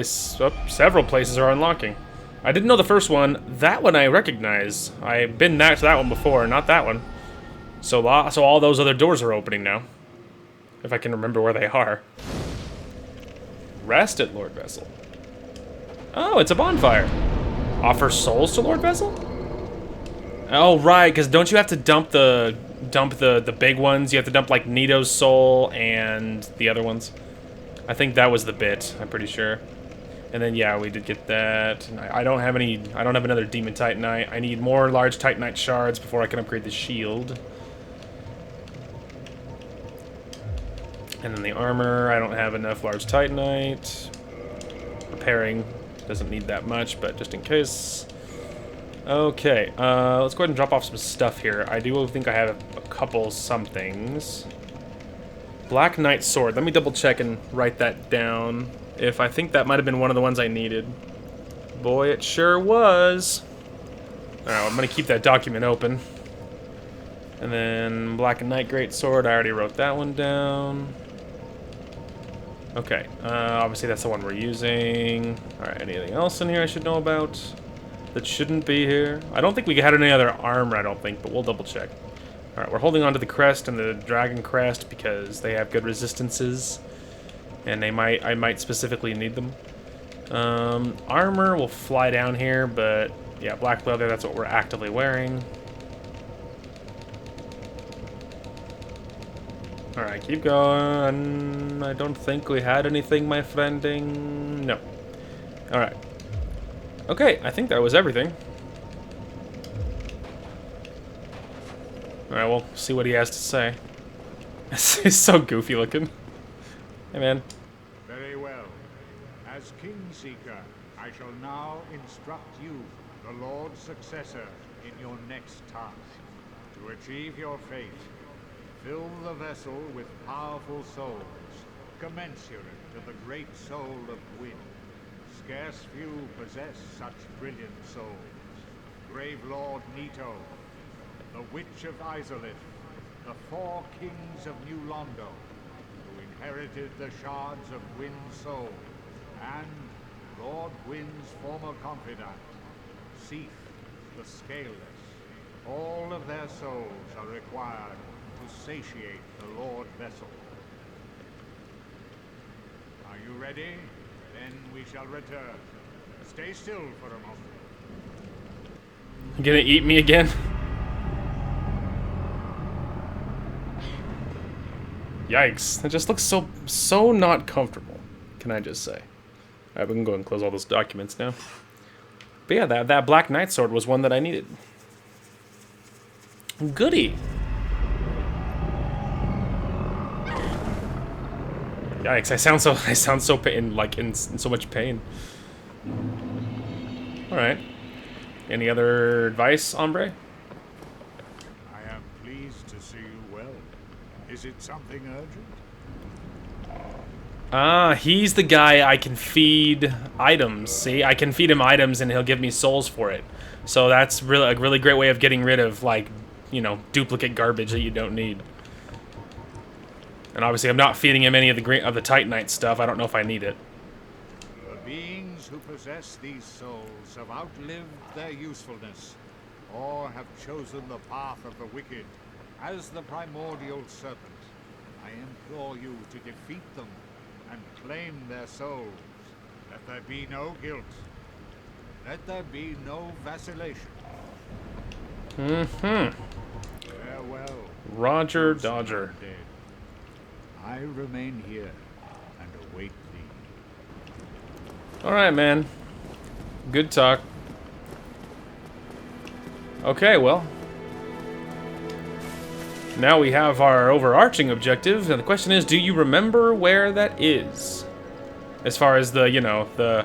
Several places are unlocking. I didn't know the first one. That one I recognize. I've been to that one before, not that one. So all those other doors are opening now. If I can remember where they are. Rest at Lord Vessel. Oh, it's a bonfire. Offer souls to Lord Vessel? Oh, right, because don't you have to dump the big ones? You have to dump, like, Nito's soul and the other ones. I think that was the bit, I'm pretty sure. And then, yeah, we did get that. I don't have another Demon Titanite. I need more large Titanite shards before I can upgrade the shield. And then the armor, I don't have enough large Titanite. Repairing, doesn't need that much, but just in case. Okay, let's go ahead and drop off some stuff here. I do think I have a couple somethings. Black Knight Sword. Let me double check and write that down. If I think that might have been one of the ones I needed. Boy, it sure was. Alright, I'm gonna keep that document open. And then Black Knight Great Sword, I already wrote that one down. Okay, obviously that's the one we're using. Alright, anything else in here I should know about that shouldn't be here? I don't think we had any other armor, I don't think, but we'll double check. Alright, we're holding on to the crest and the dragon crest because they have good resistances. And I might specifically need them. Armor will fly down here, but yeah, black leather, that's what we're actively wearing. Alright, keep going. I don't think we had anything, my friending. No. Alright. Okay, I think that was everything. Alright, we'll see what he has to say. He's so goofy looking. Hey, man. Very well. As Kingseeker, I shall now instruct you, the Lord's successor, in your next task. To achieve your fate, fill the vessel with powerful souls, commensurate to the great soul of Gwyn. Scarce few possess such brilliant souls. Grave Lord Nito, the Witch of Izalith, the 4 kings of New Londo, who inherited the shards of Gwyn's soul, and Lord Gwyn's former confidant, Seath the Scaleless. All of their souls are required to satiate the Lord Vessel. Are you ready? Then we shall return. Stay still for a moment. You gonna eat me again? Yikes. That just looks so not comfortable, can I just say. Alright, we can go and close all those documents now. But yeah, that Black Knight Sword was one that I needed. Goody! Yikes, I sound so pain, like in so much pain. Alright. Any other advice, hombre? I am pleased to see you well. Is it something urgent? Ah, he's the guy I can feed items. See, I can feed him items and he'll give me souls for it. So that's really a really great way of getting rid of, like, you know, duplicate garbage that you don't need. And obviously I'm not feeding him any of the Titanite stuff. I don't know if I need it. The beings who possess these souls have outlived their usefulness, or have chosen the path of the wicked. As the primordial serpent, I implore you to defeat them and claim their souls. Let there be no guilt. Let there be no vacillation. Mm-hmm. Farewell. Roger those who are Dodger. dead. I remain here and await thee. Alright, man. Good talk. Okay, well. Now we have our overarching objective, and the question is, do you remember where that is? As far as the, you know, the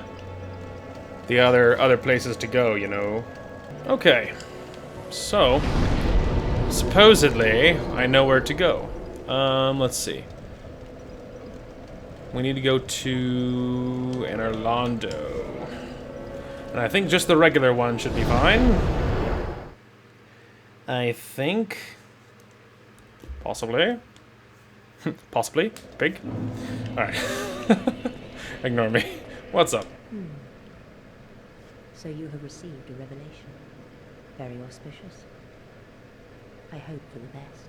other places to go, you know. Okay. So, supposedly, I know where to go. Let's see. We need to go to an Orlando. And I think just the regular one should be fine. I think. Possibly. Possibly. Big. Alright. Ignore me. What's up? So you have received a revelation. Very auspicious. I hope for the best.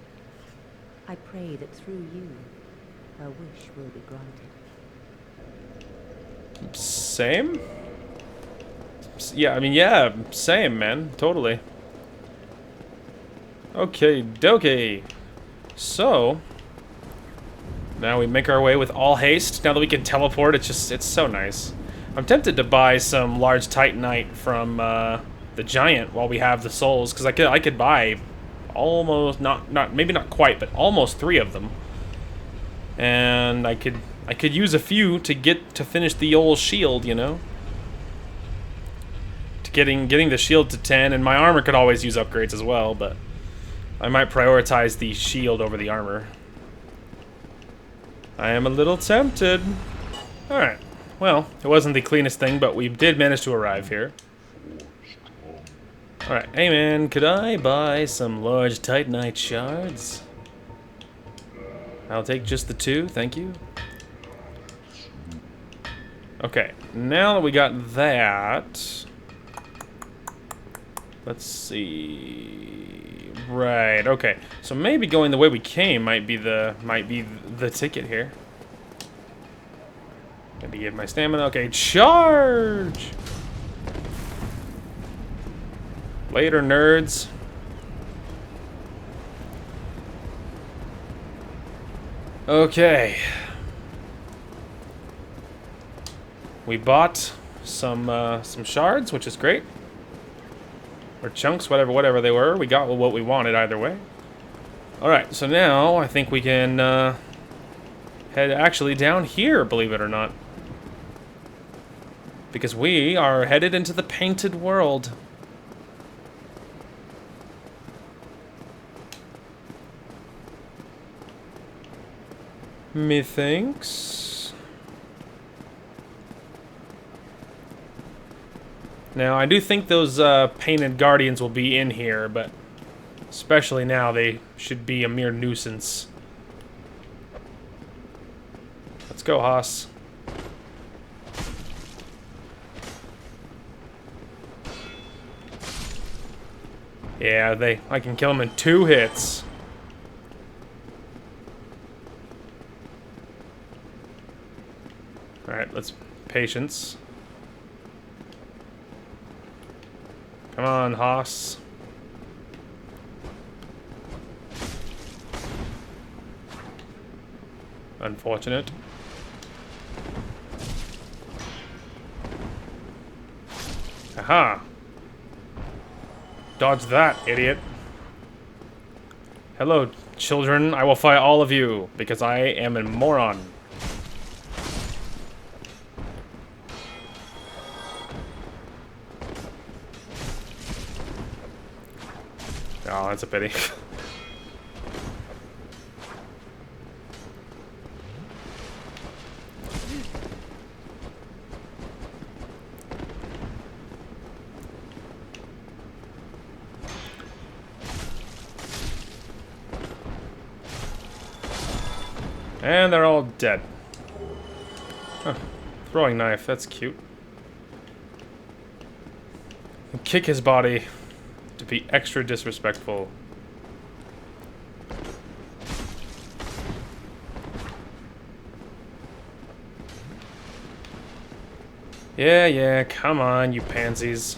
I pray that through you, her wish will be granted. Same? Yeah, I mean, yeah, same, man. Totally. Okay, dokie. So, now we make our way with all haste. Now that we can teleport, it's so nice. I'm tempted to buy some large titanite from the giant while we have the souls, because I could buy almost maybe not quite, but almost 3 of them, and I could use a few to finish the old shield, you know, to getting the shield to 10, and my armor could always use upgrades as well, but I might prioritize the shield over the armor. I am a little tempted. All right. Well, it wasn't the cleanest thing, but we did manage to arrive here. Alright, hey man, could I buy some large titanite shards? I'll take just the 2, thank you. Okay, now that we got that... Let's see... Right, okay. So maybe going the way we came might be the ticket here. Maybe give my stamina. Okay, charge! Later, nerds. Okay. We bought some shards, which is great. Or chunks, whatever they were. We got what we wanted either way. Alright, so now I think we can head actually down here, believe it or not. Because we are headed into the painted world. Methinks. Now, I do think those painted guardians will be in here, but especially now, they should be a mere nuisance. Let's go, Haas. Yeah, I can kill them in 2 hits. Alright, let's... Patience. Come on, Haas. Unfortunate. Aha! Dodge that, idiot. Hello, children. I will fight all of you, because I am a moron. Oh, that's a pity. And they're all dead. Huh. Throwing knife, that's cute. Kick his body to be extra disrespectful. Yeah, yeah, come on, you pansies.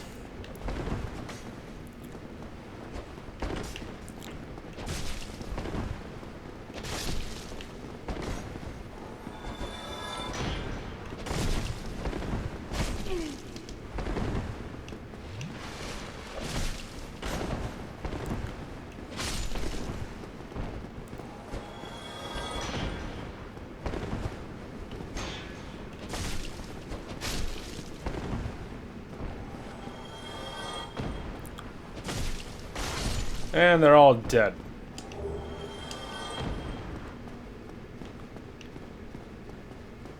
And they're all dead.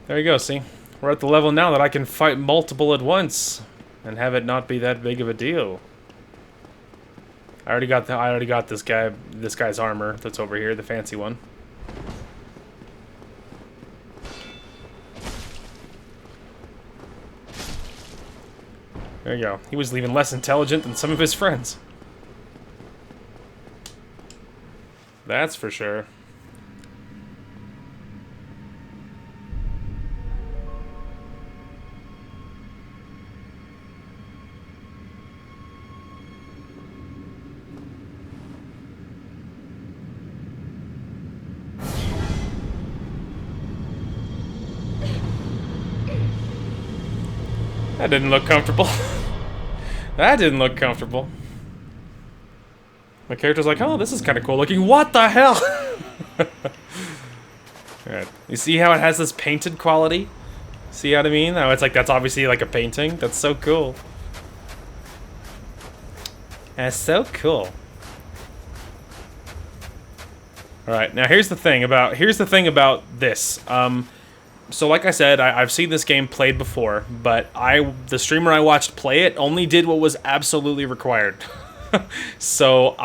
There you go, see? We're at the level now that I can fight multiple at once and have it not be that big of a deal. I already got this guy's armor that's over here, the fancy one. There you go. He was even less intelligent than some of his friends. That's for sure. That didn't look comfortable. That didn't look comfortable. My character's like, oh, this is kind of cool looking. What the hell? Alright. You see how it has this painted quality? See what I mean? How it's like, that's obviously like a painting. That's so cool. That's so cool. Alright, now here's the thing about this. So like I said, I've seen this game played before, but the streamer I watched play it only did what was absolutely required. So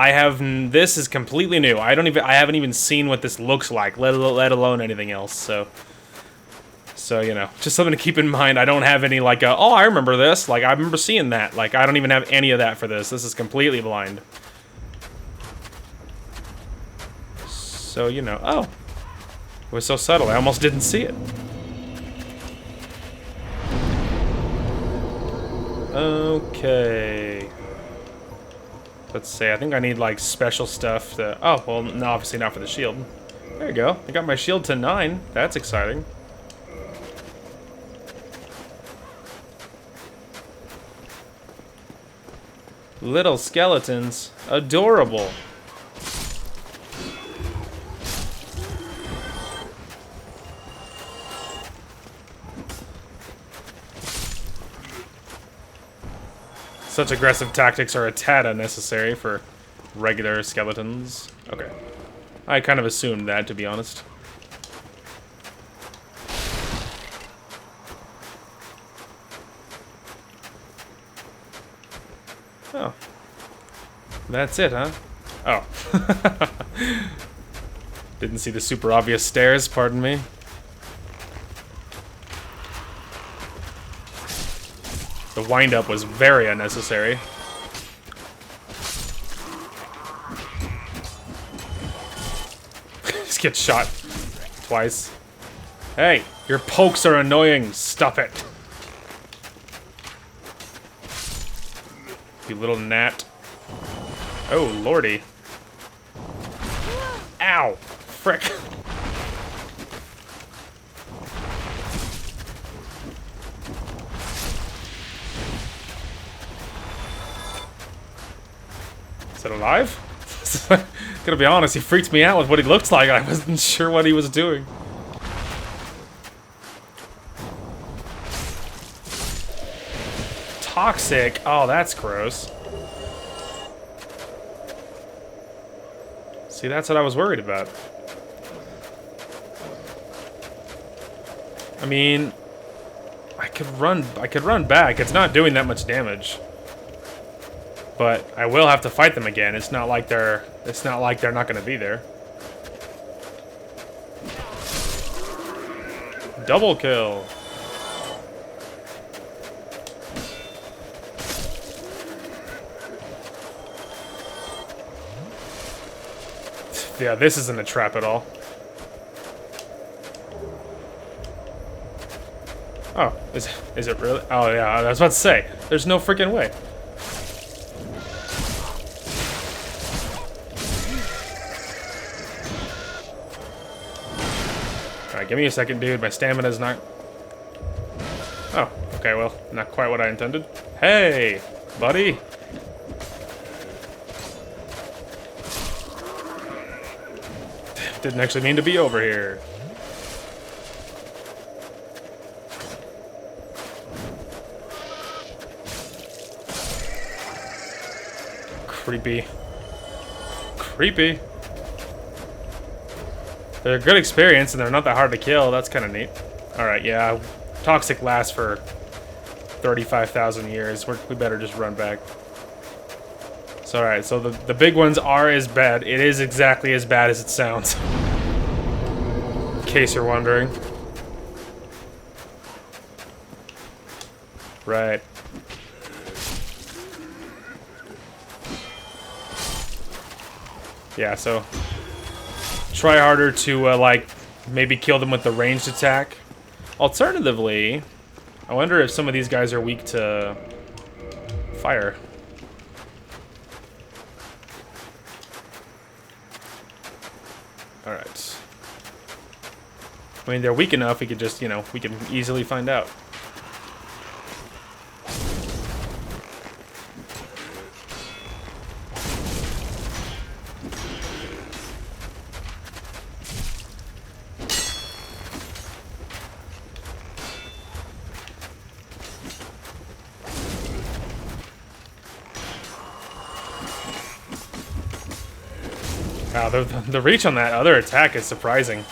this is completely new. I haven't even seen what this looks like, let alone anything else. So you know, just something to keep in mind. I don't have any like oh, I remember this. Like I remember seeing that. Like I don't even have any of that for this. This is completely blind. So you know, oh, it was so subtle. I almost didn't see it. Okay. Let's see, I think I need, like, special stuff to... Oh, well, no, obviously not for the shield. There you go. I got my shield to 9. That's exciting. Little skeletons. Adorable. Such aggressive tactics are a tad unnecessary for regular skeletons. Okay. I kind of assumed that, to be honest. Oh. That's it, huh? Oh. Didn't see the super obvious stairs, pardon me. The wind-up was very unnecessary. Just get shot twice. Hey, your pokes are annoying. Stop it. You little gnat. Oh, lordy. Ow. Frick. Is it alive? Gonna be honest, he freaked me out with what he looked like. I wasn't sure what he was doing. Toxic? Oh, that's gross. See, that's what I was worried about. I mean, I could run back. It's not doing that much damage. But I will have to fight them again. It's not like they're not going to be there. Double kill. Yeah, this isn't a trap at all. Oh, is it really? Oh yeah, I was about to say. There's no freaking way. Alright, give me a second, dude. My stamina's not... Oh, okay, well, not quite what I intended. Hey, buddy! Didn't actually mean to be over here. Creepy. Creepy. They're a good experience, and they're not that hard to kill. That's kind of neat. Alright, yeah. Toxic lasts for 35,000 years. We better just run back. So, alright, so the big ones are as bad. It is exactly as bad as it sounds. In case you're wondering. Right. Yeah, so try harder to, like, maybe kill them with the ranged attack. Alternatively, I wonder if some of these guys are weak to fire. Alright. I mean, they're weak enough, we could just, you know, we can easily find out. Wow, the reach on that other attack is surprising.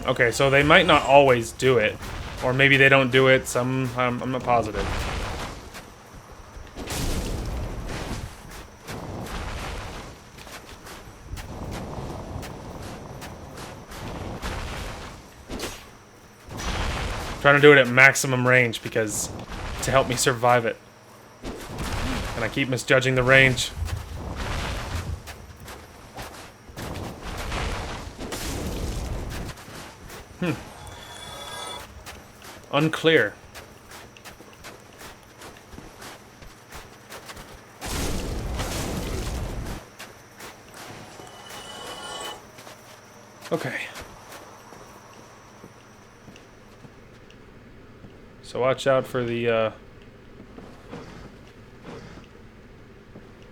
Okay, so they might not always do it. Or maybe they don't do it, I'm not positive. Trying to do it at maximum range because to help me survive it. And I keep misjudging the range. Unclear. Okay. So watch out for the,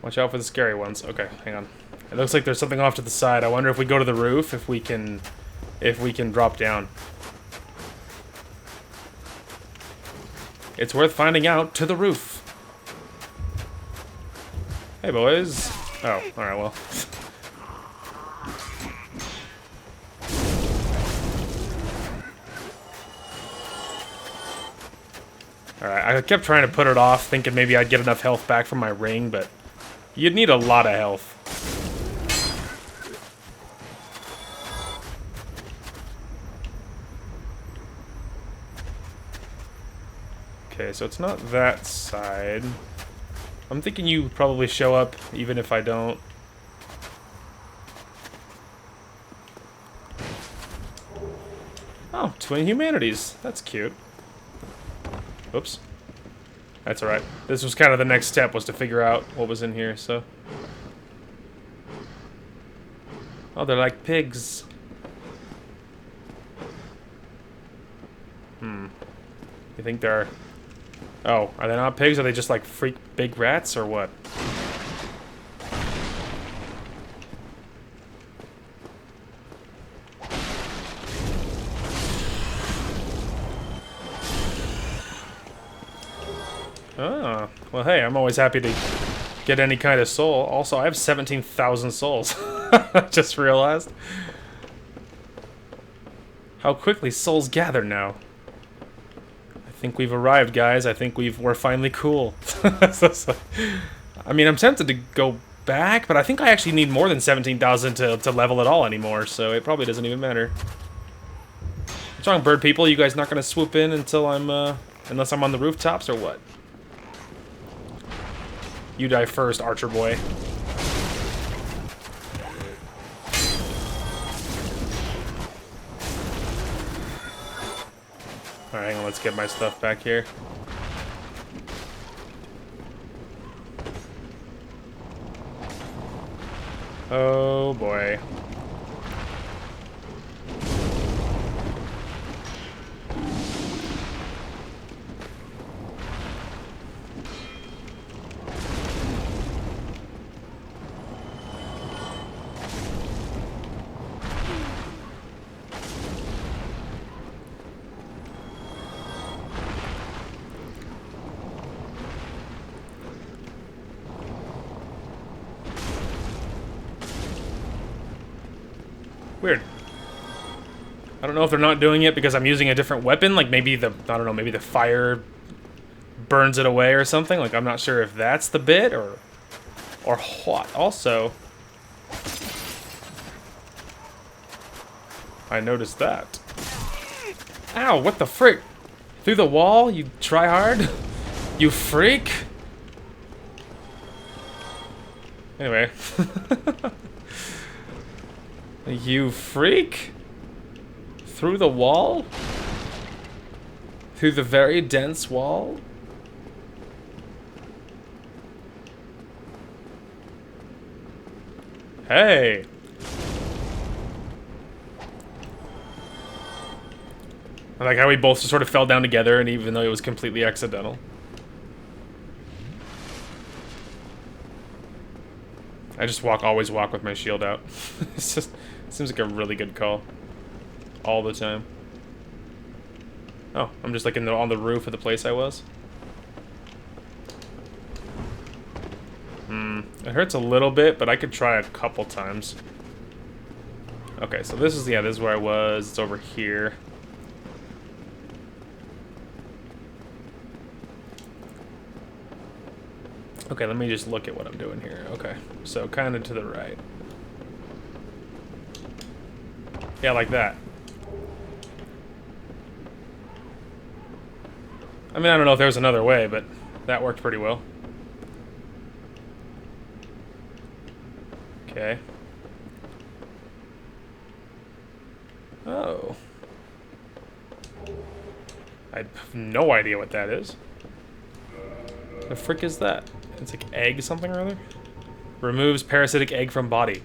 watch out for the scary ones. Okay, hang on. It looks like there's something off to the side. I wonder if we go to the roof, if we can drop down. It's worth finding out. To the roof. Hey, boys. Oh, alright, well. Alright, I kept trying to put it off, thinking maybe I'd get enough health back from my ring, but you'd need a lot of health. Okay, so it's not that side. I'm thinking you probably show up even if I don't. Oh, Twin Humanities. That's cute. Oops. That's alright. This was kind of the next step, was to figure out what was in here, so. Oh, they're like pigs. You think they're... Oh, are they not pigs? Are they just like freak big rats or what? Ah, well hey, I'm always happy to get any kind of soul. Also, I have 17,000 souls. I just realized. How quickly souls gather now. I think we've arrived, guys. I think we're finally cool. I mean, I'm tempted to go back, but I think I actually need more than 17,000 to level at all anymore, so it probably doesn't even matter. What's wrong, bird people? You guys not gonna swoop in until I'm, unless I'm on the rooftops, or what? You die first, archer boy. Alright, hang on, let's get my stuff back here. Oh boy. Weird. I don't know if they're not doing it because I'm using a different weapon, like maybe the, I don't know, maybe the fire burns it away or something. Like, I'm not sure if that's the bit or what. Also, I noticed that. Ow, what the frick? Through the wall, you try hard? You freak? Anyway. You freak? Through the wall? Through the very dense wall? Hey! I like how we both sort of fell down together, and even though it was completely accidental. I just always walk with my shield out. It's just, it seems like a really good call. All the time. Oh, I'm just like on the roof of the place I was. It hurts a little bit, but I could try a couple times. Okay, so this is, yeah, this is where I was. It's over here. Okay, let me just look at what I'm doing here. Okay, so kind of to the right. Yeah, like that. I mean, I don't know if there was another way, but that worked pretty well. Okay. Oh. I have no idea what that is. The frick is that? It's like egg something or other? Removes parasitic egg from body.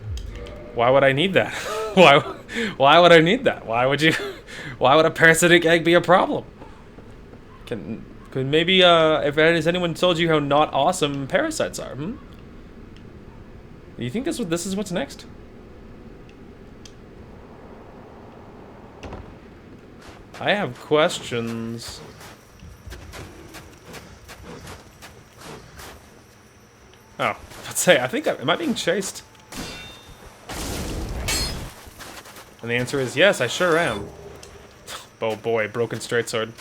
Why would I need that? Why would I need that? Why would a parasitic egg be a problem? Could maybe, if has anyone told you how not awesome parasites are, Do you think this is what's next? I have questions. Oh, let's say, am I being chased? And the answer is yes, I sure am. Oh boy, broken straight sword.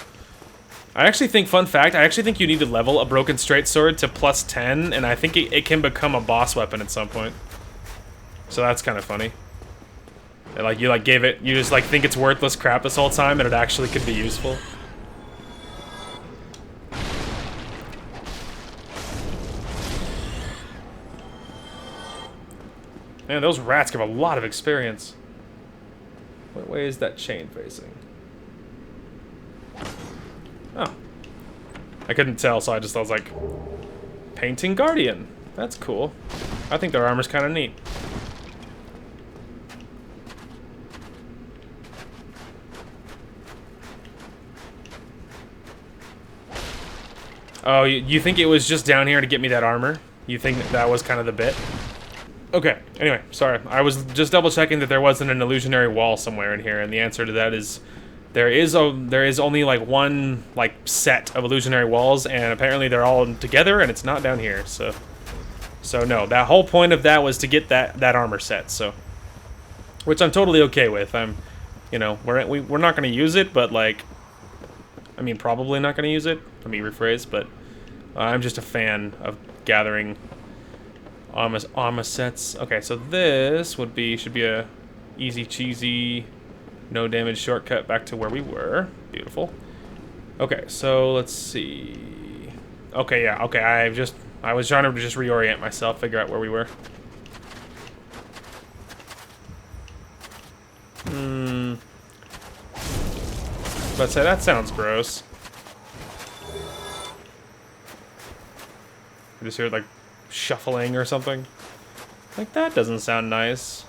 I actually think, fun fact, I actually think you need to level a broken straight sword to plus 10, and I think it can become a boss weapon at some point. So that's kind of funny. Like, you just like think it's worthless crap this whole time, and it actually could be useful. Man, those rats give a lot of experience. What way is that chain facing? Oh. I couldn't tell, so I was like, Painting Guardian. That's cool. I think their armor's kind of neat. Oh, you think it was just down here to get me that armor? You think that was kind of the bit? Okay, anyway, sorry. I was just double checking that there wasn't an illusionary wall somewhere in here, and the answer to that is there is only like one like set of illusionary walls, and apparently they're all together, and it's not down here. So no, that whole point of that was to get that armor set. So, which I'm totally okay with. You know, we're not gonna use it, but like, I mean, probably not gonna use it. Let me rephrase, but I'm just a fan of gathering Armor sets. Okay, so this should be a easy cheesy, no damage shortcut back to where we were. Beautiful. Okay, so let's see. Okay, yeah. Okay, I was trying to just reorient myself, figure out where we were. Let's say that sounds gross. I just hear like shuffling or something. Like that doesn't sound nice.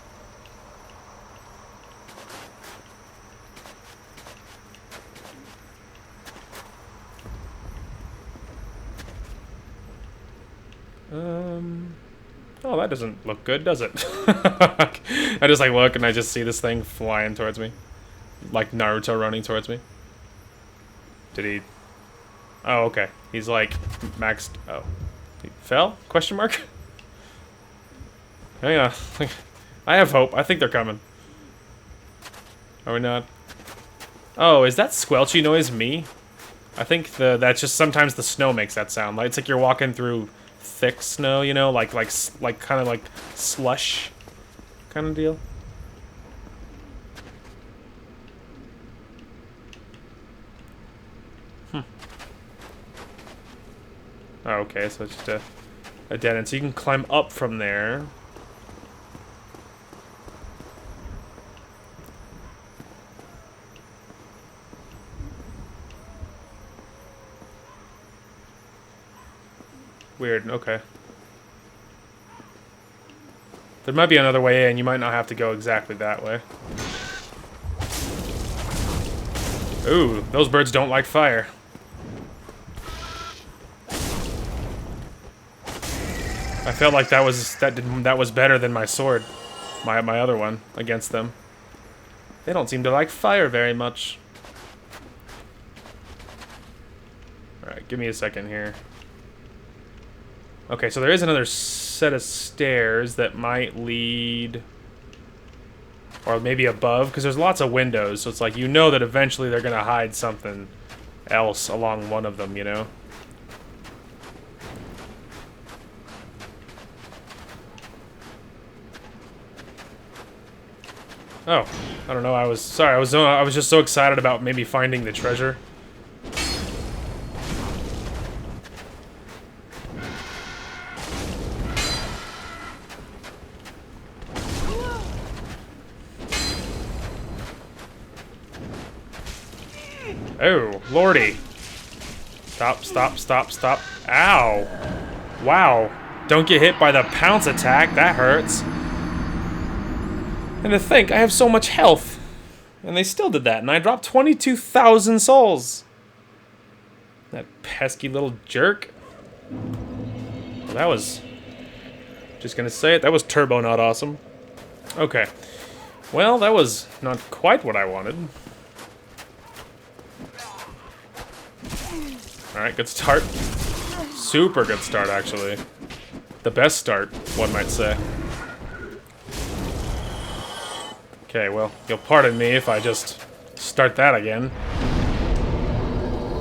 Oh, that doesn't look good, does it? I just like look and I just see this thing flying towards me. Like Naruto running towards me. Did he? Oh, okay. He's like maxed. Oh, he fell? Question mark. Hang on. I have hope. I think they're coming. Are we not? Oh, is that squelchy noise me? I think that's just sometimes the snow makes that sound. Like it's like you're walking through thick snow, you know, like kind of like slush kind of deal. Oh, okay, so it's just a dead end. So you can climb up from there. Weird, okay. There might be another way in. You might not have to go exactly that way. Ooh, those birds don't like fire. I felt like that was better than my sword, my other one against them. They don't seem to like fire very much. All right, give me a second here. Okay, so there is another set of stairs that might lead, or maybe above, because there's lots of windows. So it's like you know that eventually they're gonna hide something else along one of them, you know. Oh, I don't know. I was sorry. I was just so excited about maybe finding the treasure. Oh, lordy. Stop, stop, stop, stop. Ow. Wow. Don't get hit by the pounce attack. That hurts. And to think, I have so much health. And they still did that. And I dropped 22,000 souls. That pesky little jerk. Well, that was... Just gonna say it. That was turbo not awesome. Okay. Well, that was not quite what I wanted. Alright, good start. Super good start, actually. The best start, one might say. Okay, well, you'll pardon me if I just start that again.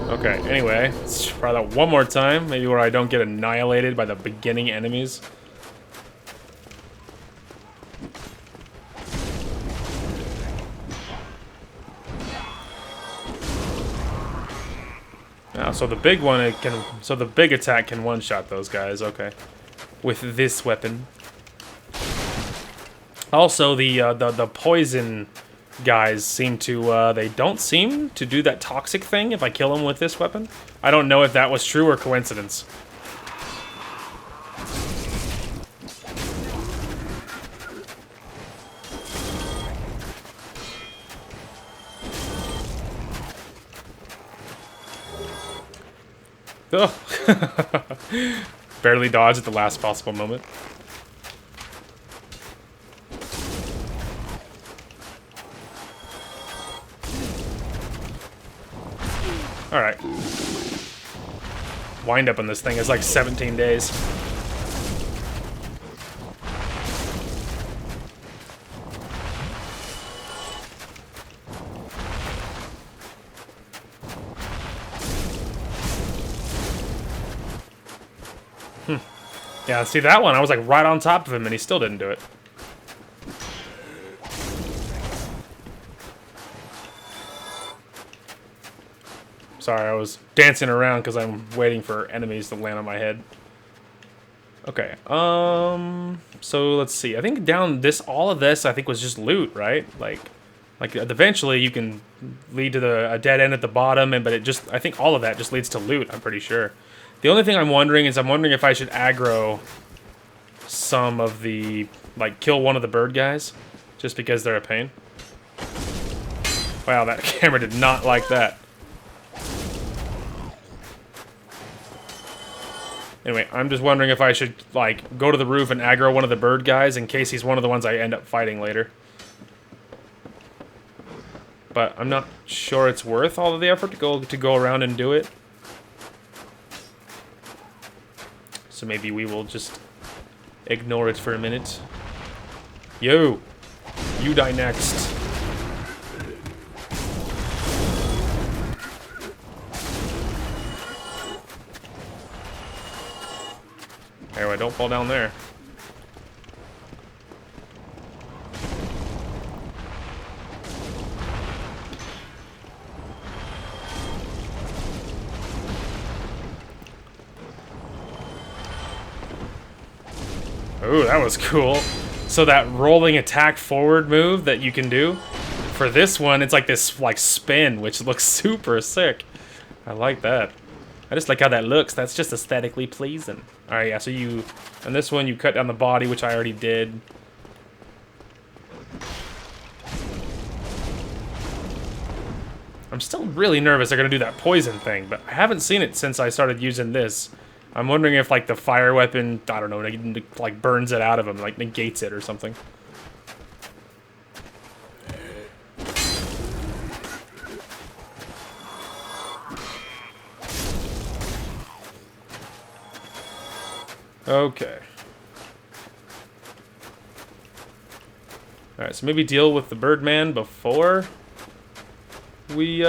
Okay, anyway, let's try that one more time. Maybe where I don't get annihilated by the beginning enemies. Now, so the big one, the big attack can one-shot those guys, okay. With this weapon. Also, the poison guys seem to, they don't seem to do that toxic thing if I kill them with this weapon. I don't know if that was true or coincidence. Oh. Barely dodged at the last possible moment. Alright. Wind up on this thing is like 17 days. Yeah, see that one? I was like right on top of him and he still didn't do it. Sorry, I was dancing around because I'm waiting for enemies to land on my head. Okay, so let's see. I think down this, all of this, I think was just loot, right? Like eventually you can lead to a dead end at the bottom, but it just, I think all of that just leads to loot, I'm pretty sure. The only thing I'm wondering is if I should aggro some of the, like, kill one of the bird guys, just because they're a pain. Wow, that camera did not like that. Anyway, I'm just wondering if I should, like, go to the roof and aggro one of the bird guys in case he's one of the ones I end up fighting later. But I'm not sure it's worth all of the effort to go around and do it. So maybe we will just ignore it for a minute. Yo! You die next. Anyway, don't fall down there. Ooh, that was cool. So that rolling attack forward move that you can do, for this one, it's like this spin, which looks super sick. I like that. I just like how that looks. That's just aesthetically pleasing. Alright, yeah, so on this one, you cut down the body, which I already did. I'm still really nervous they're going to do that poison thing, but I haven't seen it since I started using this. I'm wondering if, like, the fire weapon, I don't know, like, burns it out of him, like, negates it or something. Okay. Alright, so maybe deal with the Birdman before we,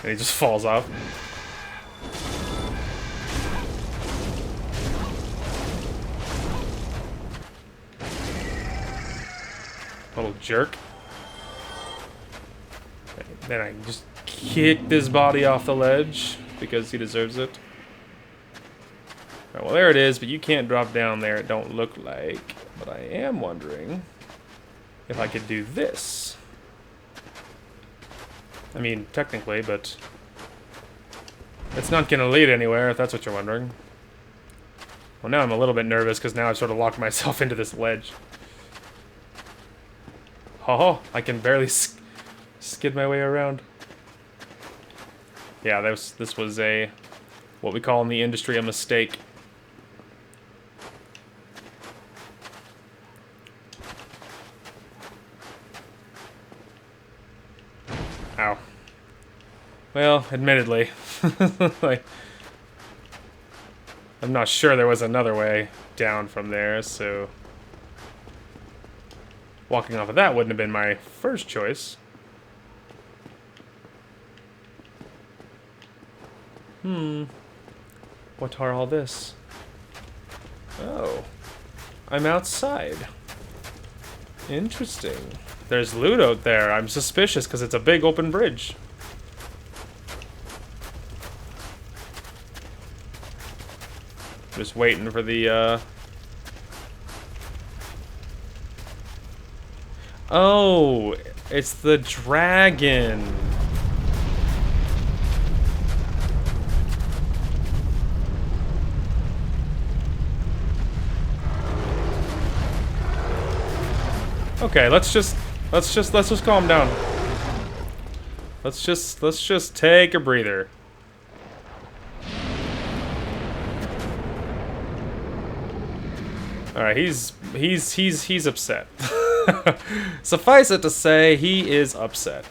And he just falls off. Little jerk. Then I just kicked his body off the ledge because he deserves it. Alright, well, there it is, but you can't drop down there, it don't look like. But I am wondering if I could do this. I mean, technically, but it's not going to lead anywhere, if that's what you're wondering. Well, now I'm a little bit nervous, because now I've sort of locked myself into this ledge. Oh, I can barely skid my way around. Yeah, this was what we call in the industry a mistake. Ow. Well, admittedly, like, I'm not sure there was another way down from there, so walking off of that wouldn't have been my first choice. What are all this? Oh, I'm outside. Interesting. There's loot out there. I'm suspicious because it's a big open bridge. Just waiting for the, Oh, it's the dragon. Okay, let's just calm down. Let's just take a breather. All right, he's upset. Suffice it to say, he is upset.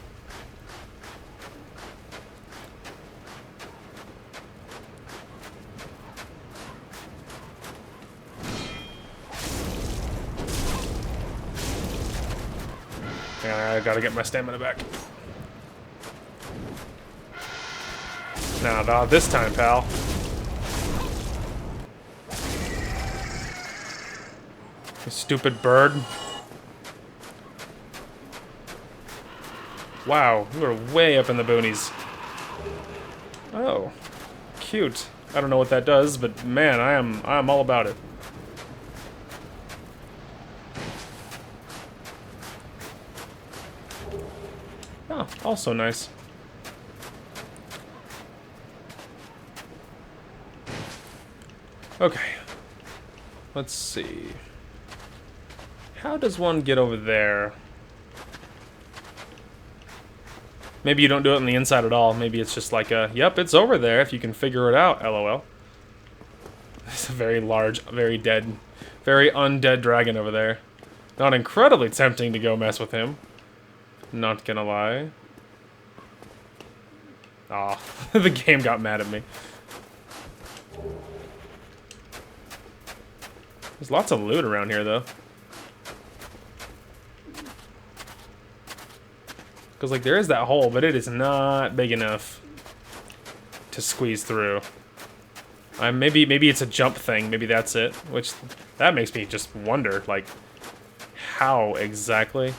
I gotta get my stamina back. Nah, not this time, pal. You stupid bird. Wow, you are way up in the boonies. Oh, cute. I don't know what that does, but man, I am all about it. Oh, also nice. Okay. Let's see. How does one get over there? Maybe you don't do it on the inside at all. Maybe it's just like a, yep, it's over there if you can figure it out, LOL. It's a very large, very dead, very undead dragon over there. Not incredibly tempting to go mess with him. Not gonna lie. Aw, the game got mad at me. There's lots of loot around here, though. Because, like, there is that hole, but it is not big enough to squeeze through. Maybe it's a jump thing. Maybe that's it. Which, that makes me just wonder, like, how exactly?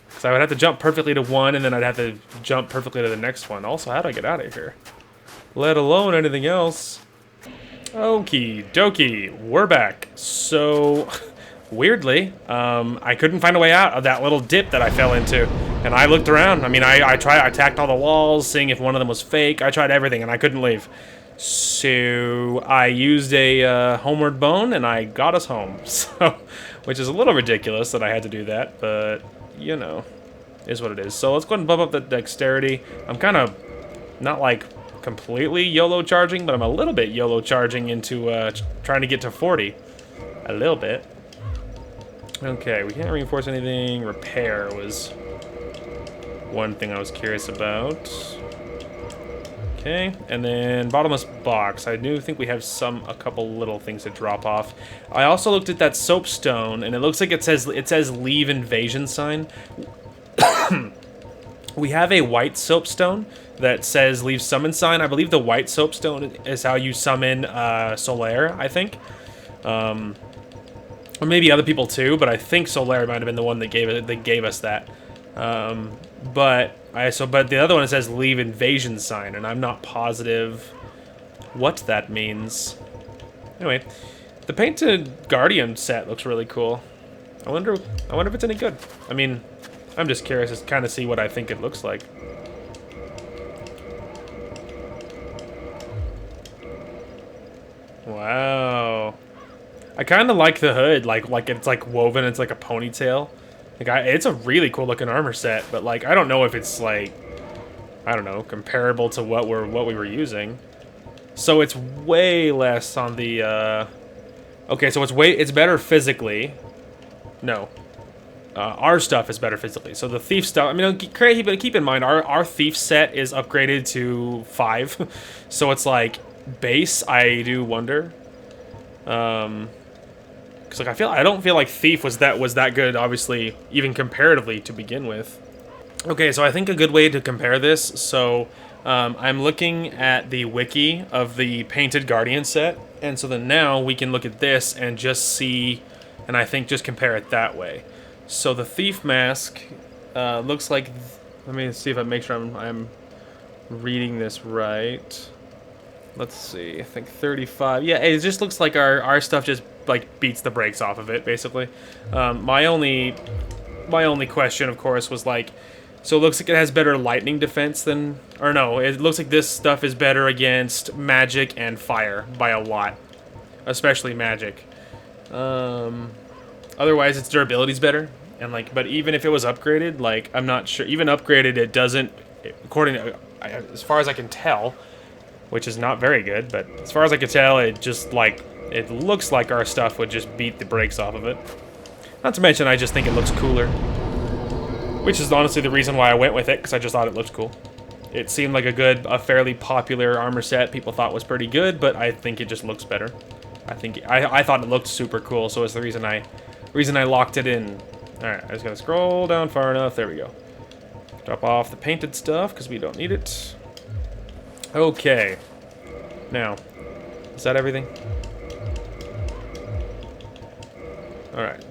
Because I would have to jump perfectly to one, and then I'd have to jump perfectly to the next one. Also, how do I get out of here? Let alone anything else. Okie dokie, we're back. So, weirdly, I couldn't find a way out of that little dip that I fell into. And I looked around. I mean, I attacked all the walls, seeing if one of them was fake. I tried everything, and I couldn't leave. So, I used a homeward bone, and I got us home. So, which is a little ridiculous that I had to do that, but, you know, is what it is. So, let's go ahead and bump up the dexterity. I'm kind of not, like, completely YOLO charging, but I'm a little bit YOLO charging into trying to get to 40. A little bit. Okay, we can't reinforce anything. Repair was one thing I was curious about. Okay, and then bottomless box. I do think we have a couple little things to drop off. I also looked at that soapstone, and it looks like it says leave invasion sign. We have a white soapstone that says leave summon sign. I believe the white soapstone is how you summon Solaire, I think. Or maybe other people too, but I think Solaire might have been the one that gave us that. But the other one, it says leave invasion sign, and I'm not positive what that means. Anyway, the painted Guardian set looks really cool. I wonder if it's any good. I mean, I'm just curious to kind of see what I think it looks like. Wow. I kind of like the hood, like it's like woven, it's like a ponytail. Like it's a really cool looking armor set, but like I don't know if it's like, I don't know, comparable to what we were using. So it's way less on the okay, so it's better physically. No. Our stuff is better physically. So the thief stuff, I mean, keep in mind, our thief set is upgraded to 5. So it's like base, I do wonder. Because like I don't feel like thief was that good, obviously, even comparatively to begin with. Okay, so I think a good way to compare this, so I'm looking at the wiki of the painted Guardian set, and so then now we can look at this and just see, and I think just compare it that way. So the thief mask looks like, let me see if I make sure I'm reading this right. Let's see, I think 35. Yeah, it just looks like our stuff just like beats the brakes off of it, basically. My only question, of course, was like, so it looks like it has better lightning defense than, or no, it looks like this stuff is better against magic and fire by a lot, especially magic. Otherwise, its durability is better, and like, but even if it was upgraded, like, I'm not sure. Even upgraded, it doesn't, according to, as far as I can tell, which is not very good, but as far as I can tell, it just like, it looks like our stuff would just beat the brakes off of it. Not to mention, I just think it looks cooler, which is honestly the reason why I went with it, because I just thought it looked cool. It seemed like a fairly popular armor set people thought was pretty good, but I think it just looks better. I thought it looked super cool, so it's the reason I locked it in. All right, I just gotta scroll down far enough. There we go. Drop off the painted stuff because we don't need it. Okay, Now, is that everything? Alright.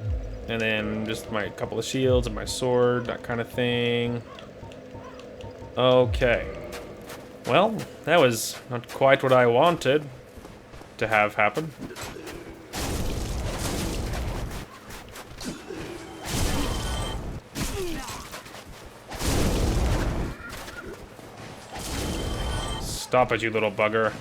And then just my couple of shields and my sword, that kind of thing. Okay. Well, that was not quite what I wanted to have happen. Stop it, you little bugger.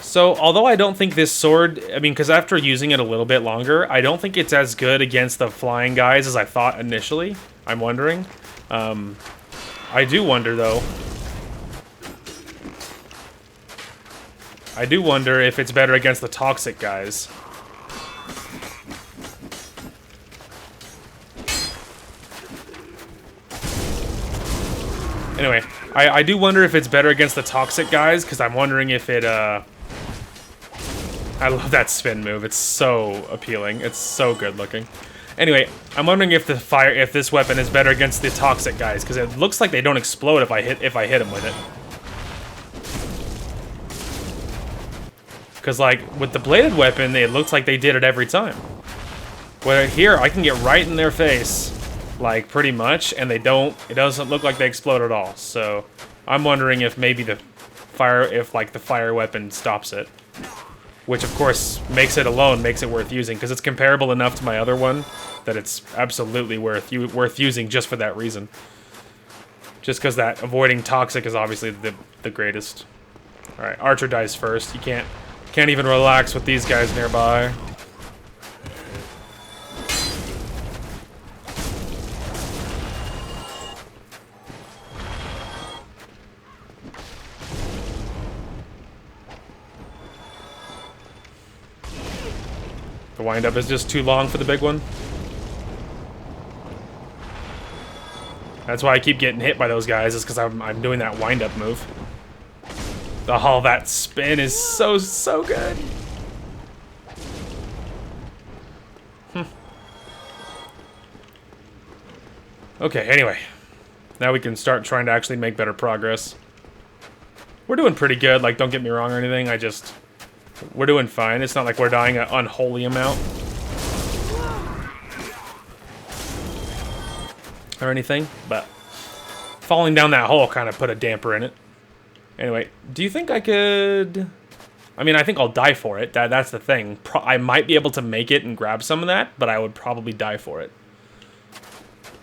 So, although I don't think this sword, I mean, because after using it a little bit longer, I don't think it's as good against the flying guys as I thought initially. I'm wondering. I do wonder, though. I do wonder if it's better against the toxic guys. Anyway, I do wonder if it's better against the toxic guys, because I'm wondering if it, I love that spin move. It's so appealing. It's so good looking. Anyway, I'm wondering if if this weapon is better against the toxic guys, because it looks like they don't explode if I hit them with it. Because like with the bladed weapon, it looks like they did it every time. Where here I can get right in their face, like pretty much, and they don't. It doesn't look like they explode at all. So I'm wondering if maybe the fire weapon stops it. Which, of course, makes it worth using, because it's comparable enough to my other one that it's absolutely worth using just for that reason. Just because that avoiding toxic is obviously the greatest. All right, Archer dies first. You can't even relax with these guys nearby. The wind-up is just too long for the big one. That's why I keep getting hit by those guys, is because I'm doing that wind-up move. Oh, that spin is so good. Okay, anyway. Now we can start trying to actually make better progress. We're doing pretty good, like, don't get me wrong or anything, we're doing fine. It's not like we're dying an unholy amount. Or anything, but falling down that hole kind of put a damper in it. Anyway, do you think I could... I mean, I think I'll die for it. That's the thing. I might be able to make it and grab some of that, but I would probably die for it.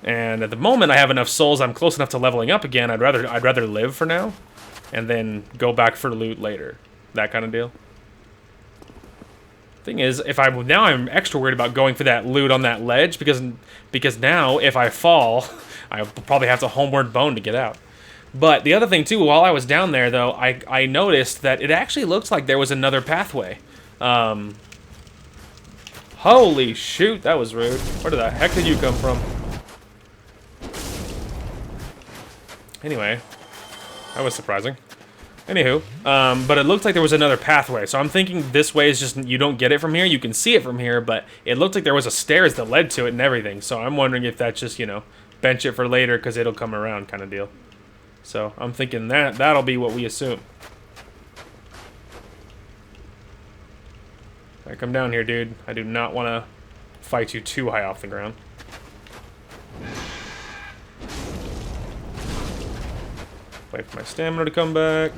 And at the moment, I have enough souls. I'm close enough to leveling up again. I'd rather live for now, and then go back for loot later. That kind of deal. Thing is, now I'm extra worried about going for that loot on that ledge because now if I fall, I probably have to homeward bone to get out. But the other thing too, while I was down there though, I noticed that it actually looks like there was another pathway. Holy shoot, that was rude. Where the heck did you come from? Anyway, that was surprising. Anywho, but it looked like there was another pathway, so I'm thinking this way is just, you don't get it from here, you can see it from here, but it looked like there was a stairs that led to it and everything, so I'm wondering if that's just, you know, bench it for later because it'll come around kind of deal. So I'm thinking that'll be what we assume. Alright, come down here, dude. I do not want to fight you too high off the ground. Wait for my stamina to come back.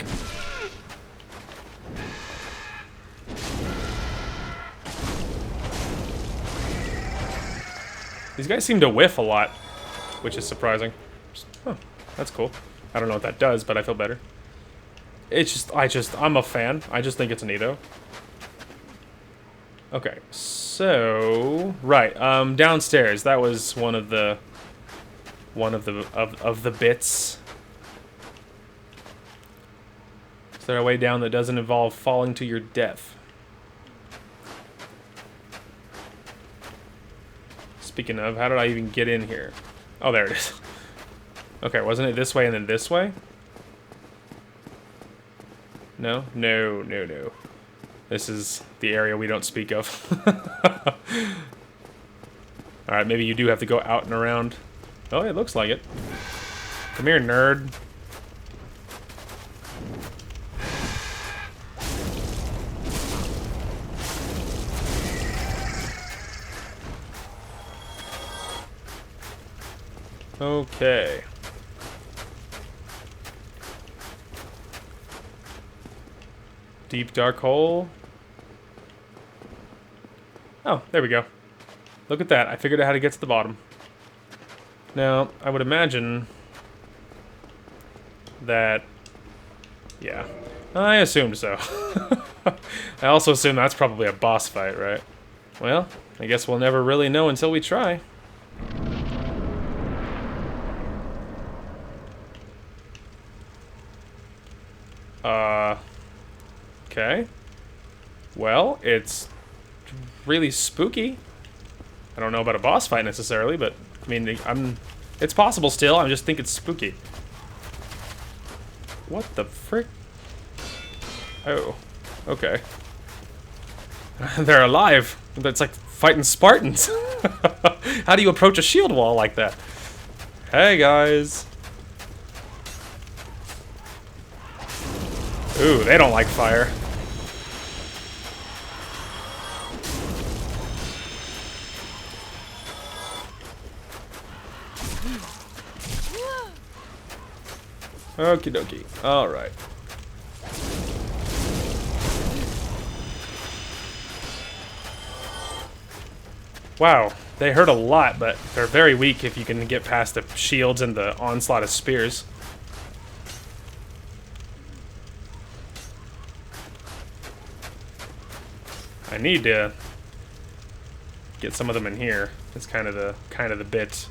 These guys seem to whiff a lot, which is surprising. Huh, that's cool. I don't know what that does, but I feel better. It's just, I'm a fan. I just think it's neato. Okay, so right, downstairs. That was one of the bits. Is there a way down that doesn't involve falling to your death? Speaking of, how did I even get in here? Oh, there it is. Okay, wasn't it this way and then this way? No? No, no, no. This is the area we don't speak of. Alright, maybe you do have to go out and around. Oh, it looks like it. Come here, nerd. Okay. Deep dark hole. Oh, there we go. Look at that. I figured out how to get to the bottom. Now, I would imagine that... Yeah. I assumed so. I also assume that's probably a boss fight, right? Well, I guess we'll never really know until we try. Okay. Well, it's really spooky. I don't know about a boss fight necessarily, but I mean, it's possible still. I just think it's spooky. What the frick? Oh, okay. They're alive. That's like fighting Spartans. How do you approach a shield wall like that? Hey, guys. Ooh, they don't like fire. Okie dokie. Alright. Wow, they hurt a lot, but they're very weak if you can get past the shields and the onslaught of spears. I need to get some of them in here. It's kind of the bit.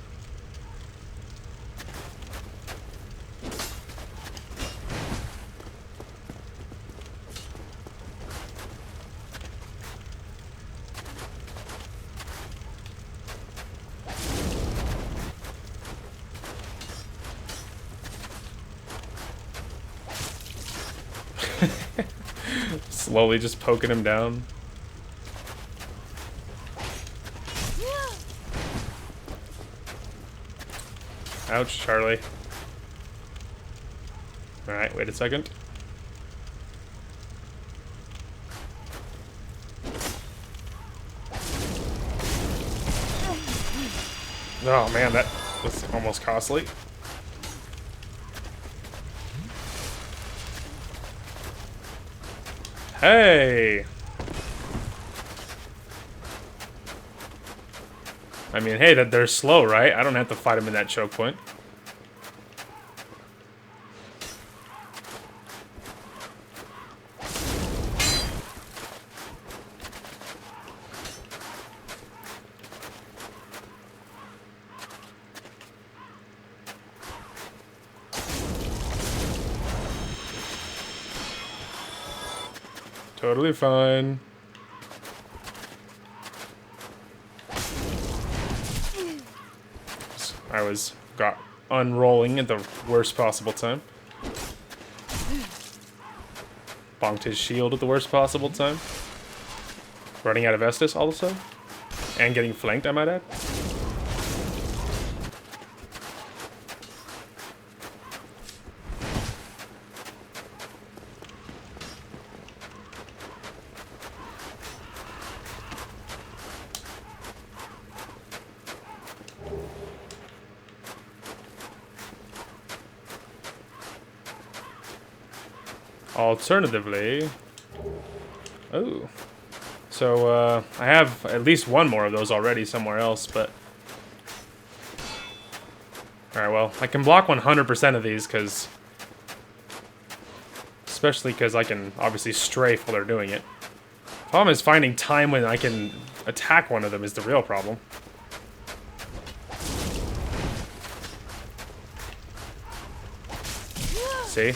Slowly just poking him down. Ouch, Charlie. Alright, wait a second. Oh man, that was almost costly. Hey! I mean, hey, that they're slow, right? I don't have to fight them in that choke point. Totally fine. I got unrolling at the worst possible time. Bonked his shield at the worst possible time. Running out of Estus also. And getting flanked, I might add. Alternatively... Oh. So, I have at least one more of those already somewhere else, but... Alright, well, I can block 100% of these, because... Especially because I can obviously strafe while they're doing it. Problem is finding time when I can attack one of them is the real problem. See?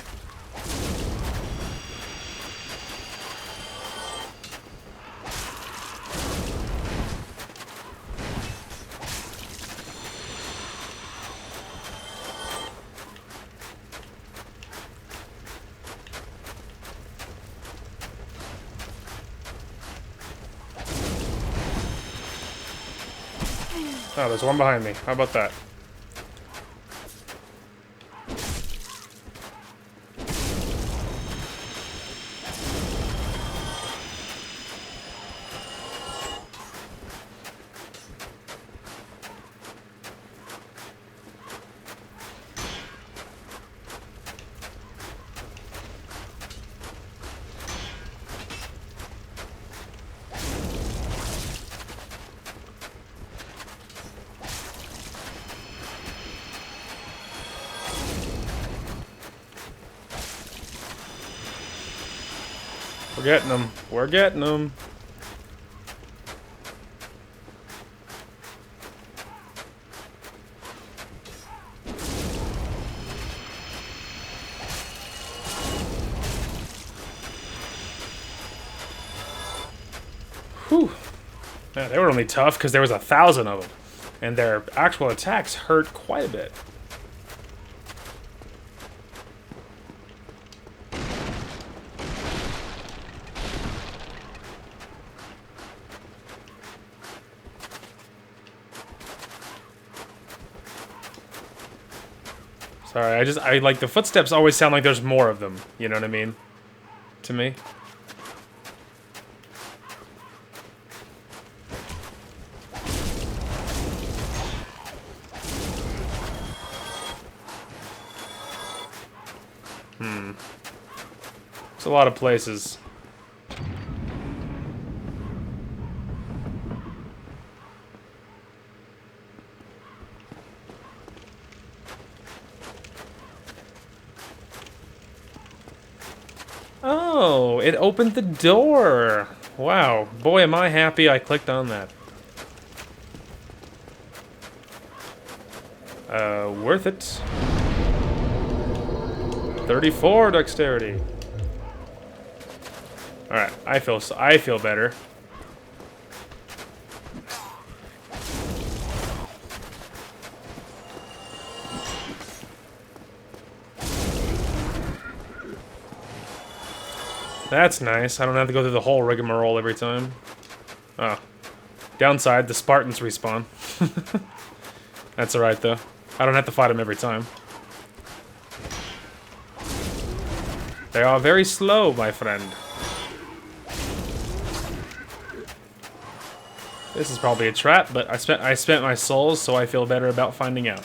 Oh, there's one behind me. How about that? We're getting them. We're getting them. Whew. Yeah, they were only tough because there was 1,000 of them. And their actual attacks hurt quite a bit. Sorry, I like the footsteps always sound like there's more of them. You know what I mean? To me. It's a lot of places. Oh, it opened the door. Wow. Boy, am I happy I clicked on that. Worth it. 34 dexterity. Alright, I feel better. That's nice. I don't have to go through the whole rigmarole every time. Oh. Downside, the Spartans respawn. That's alright, though. I don't have to fight them every time. They are very slow, my friend. This is probably a trap, but I spent my souls, so I feel better about finding out.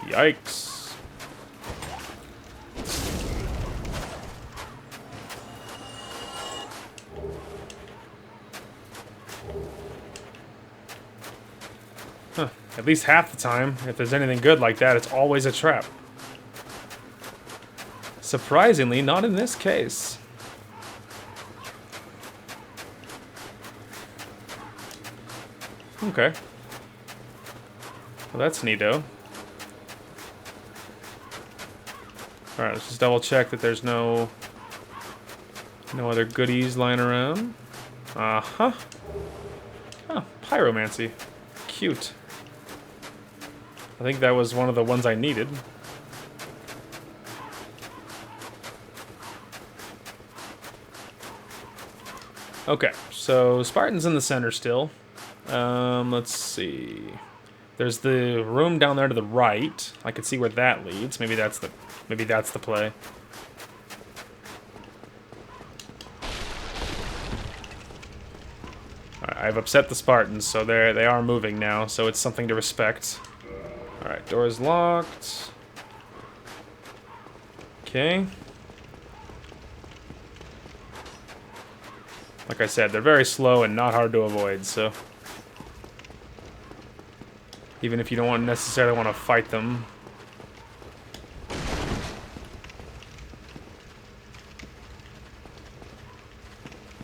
Yikes. Huh. At least half the time, if there's anything good like that, it's always a trap. Surprisingly, not in this case. Okay. Well, that's neato. Alright, let's just double check that there's no other goodies lying around. Uh-huh. Oh, pyromancy. Cute. I think that was one of the ones I needed. Okay, so Spartan's in the center still. Let's see. There's the room down there to the right. I could see where that leads. Maybe that's the play. I've upset the Spartans, so they are moving now, so it's something to respect. Alright, door is locked. Okay. Like I said, they're very slow and not hard to avoid, so... even if you don't necessarily want to fight them.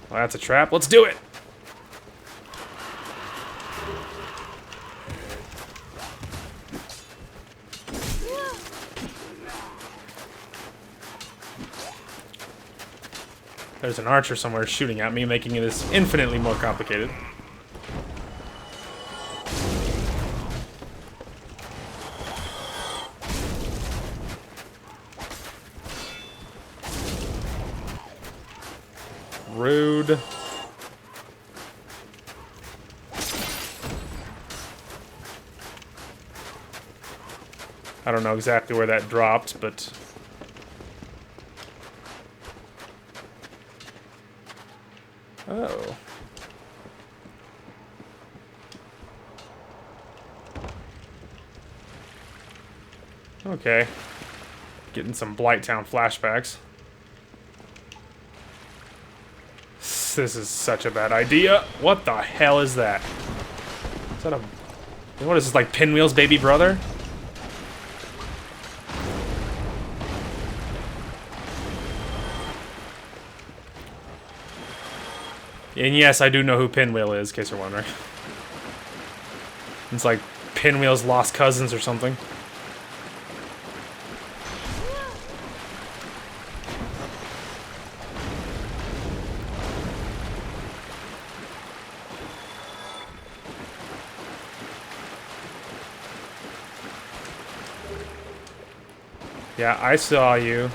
Well, that's a trap. Let's do it! There's an archer somewhere shooting at me, making this infinitely more complicated. Rude. I don't know exactly where that dropped, but... oh. Okay. Getting some Blighttown flashbacks. This is such a bad idea. What the hell is that? Is that a What is this, like Pinwheel's baby brother? And yes, I do know who Pinwheel is, in case you're wondering. It's like Pinwheel's lost cousins or something. Yeah, I saw you.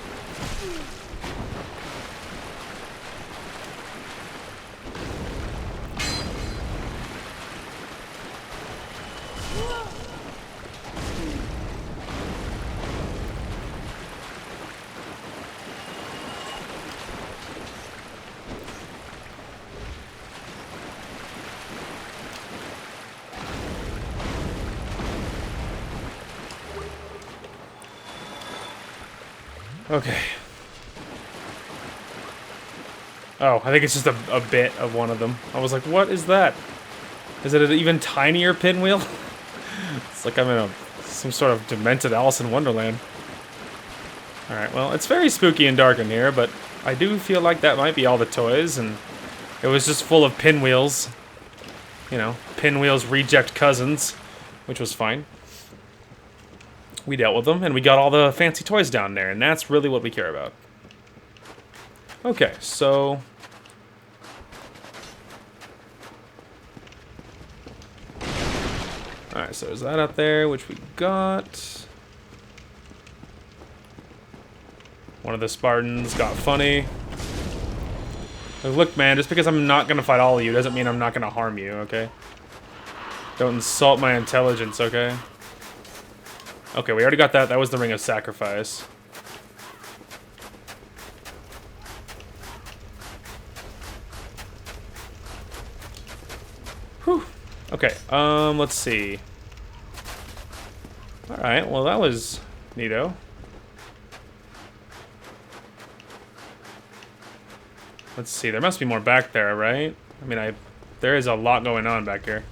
Okay. Oh, I think it's just a bit of one of them. I was like, what is that? Is it an even tinier pinwheel? It's like I'm in some sort of demented Alice in Wonderland. Alright, well, it's very spooky and dark in here, but I do feel like that might be all the toys, and it was just full of pinwheels. You know, Pinwheel's reject cousins, which was fine. We dealt with them, and we got all the fancy toys down there, and that's really what we care about. Okay, so... Alright, so there's that up there, which we got. One of the Spartans got funny. Like, look, man, just because I'm not gonna fight all of you doesn't mean I'm not gonna harm you, okay? Don't insult my intelligence, okay? Okay, we already got that. That was the Ring of Sacrifice. Whew. Okay, let's see. Alright, well that was neato. Let's see, there must be more back there, right? I mean, there is a lot going on back here.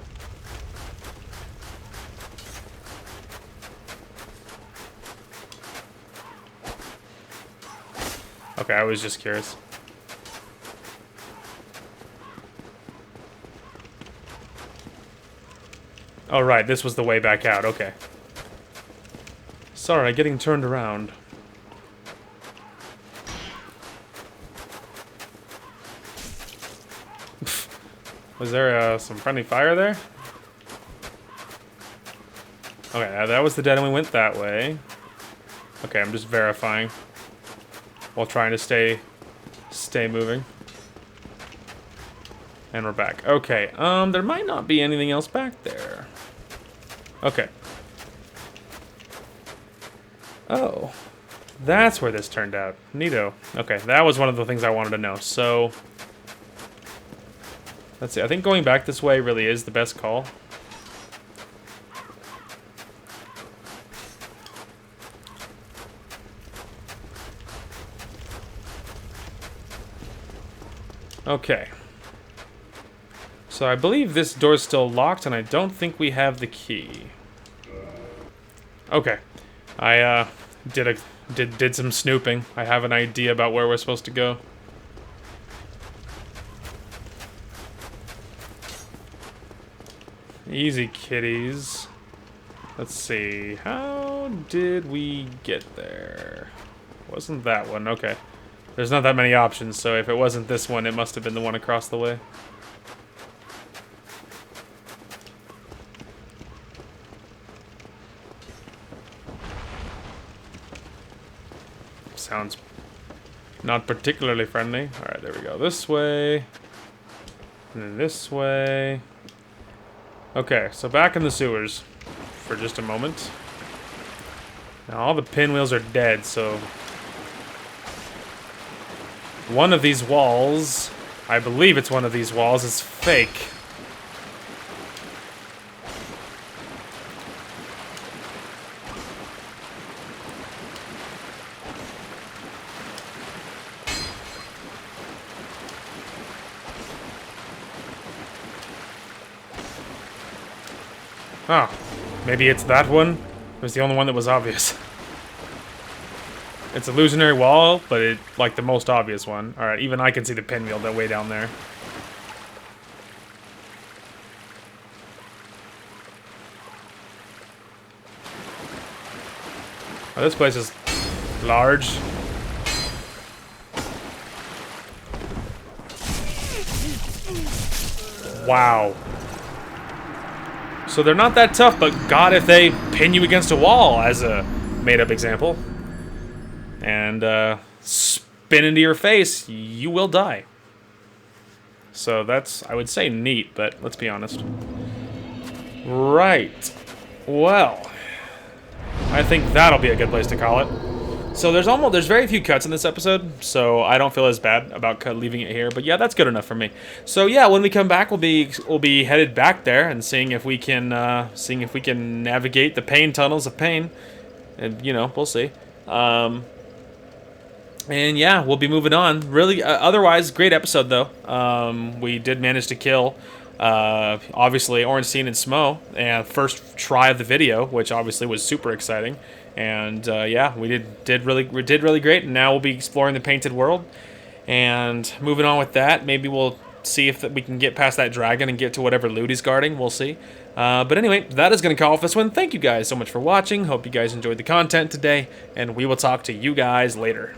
Okay, I was just curious. Oh, right, this was the way back out, okay. Sorry, getting turned around. Was there some friendly fire there? Okay, that was the dead end. We went that way. Okay, I'm just verifying while trying to stay moving. And we're back. Okay, there might not be anything else back there. Okay. Oh, that's where this turned out. Neato. Okay, that was one of the things I wanted to know. So, let's see. I think going back this way really is the best call. Okay. So I believe this door's still locked, and I don't think we have the key. Okay. I did some snooping. I have an idea about where we're supposed to go. Easy, kiddies. Let's see. How did we get there? Wasn't that one? Okay. There's not that many options, so if it wasn't this one, it must have been the one across the way. Sounds not particularly friendly. Alright, there we go. This way. And then this way. Okay, so back in the sewers for just a moment. Now all the pinwheels are dead, so one of these walls, I believe it's one of these walls, is fake. Oh, maybe it's that one? It was the only one that was obvious. It's illusionary wall, but it like the most obvious one. Alright, even I can see the pinwheel that way down there. Oh, this place is large. Wow. So they're not that tough, but God, if they pin you against a wall, as a made-up example, and spin into your face, you will die. So that's, I would say, neat, but let's be honest. Right. Well, I think that'll be a good place to call it. So there's very few cuts in this episode, so I don't feel as bad about leaving it here. But yeah, that's good enough for me. So yeah, when we come back, we'll be headed back there and seeing if we can navigate the pain tunnels of pain, and you know, we'll see. And yeah, we'll be moving on. Really, otherwise, great episode though. We did manage to kill, obviously, Ornstein and Smough, and first try of the video, which obviously was super exciting. And yeah, we did really great. And now we'll be exploring the painted world, and moving on with that. Maybe we'll see if we can get past that dragon and get to whatever loot he's guarding. We'll see. But anyway, that is going to call off this one. Thank you guys so much for watching. Hope you guys enjoyed the content today, and we will talk to you guys later.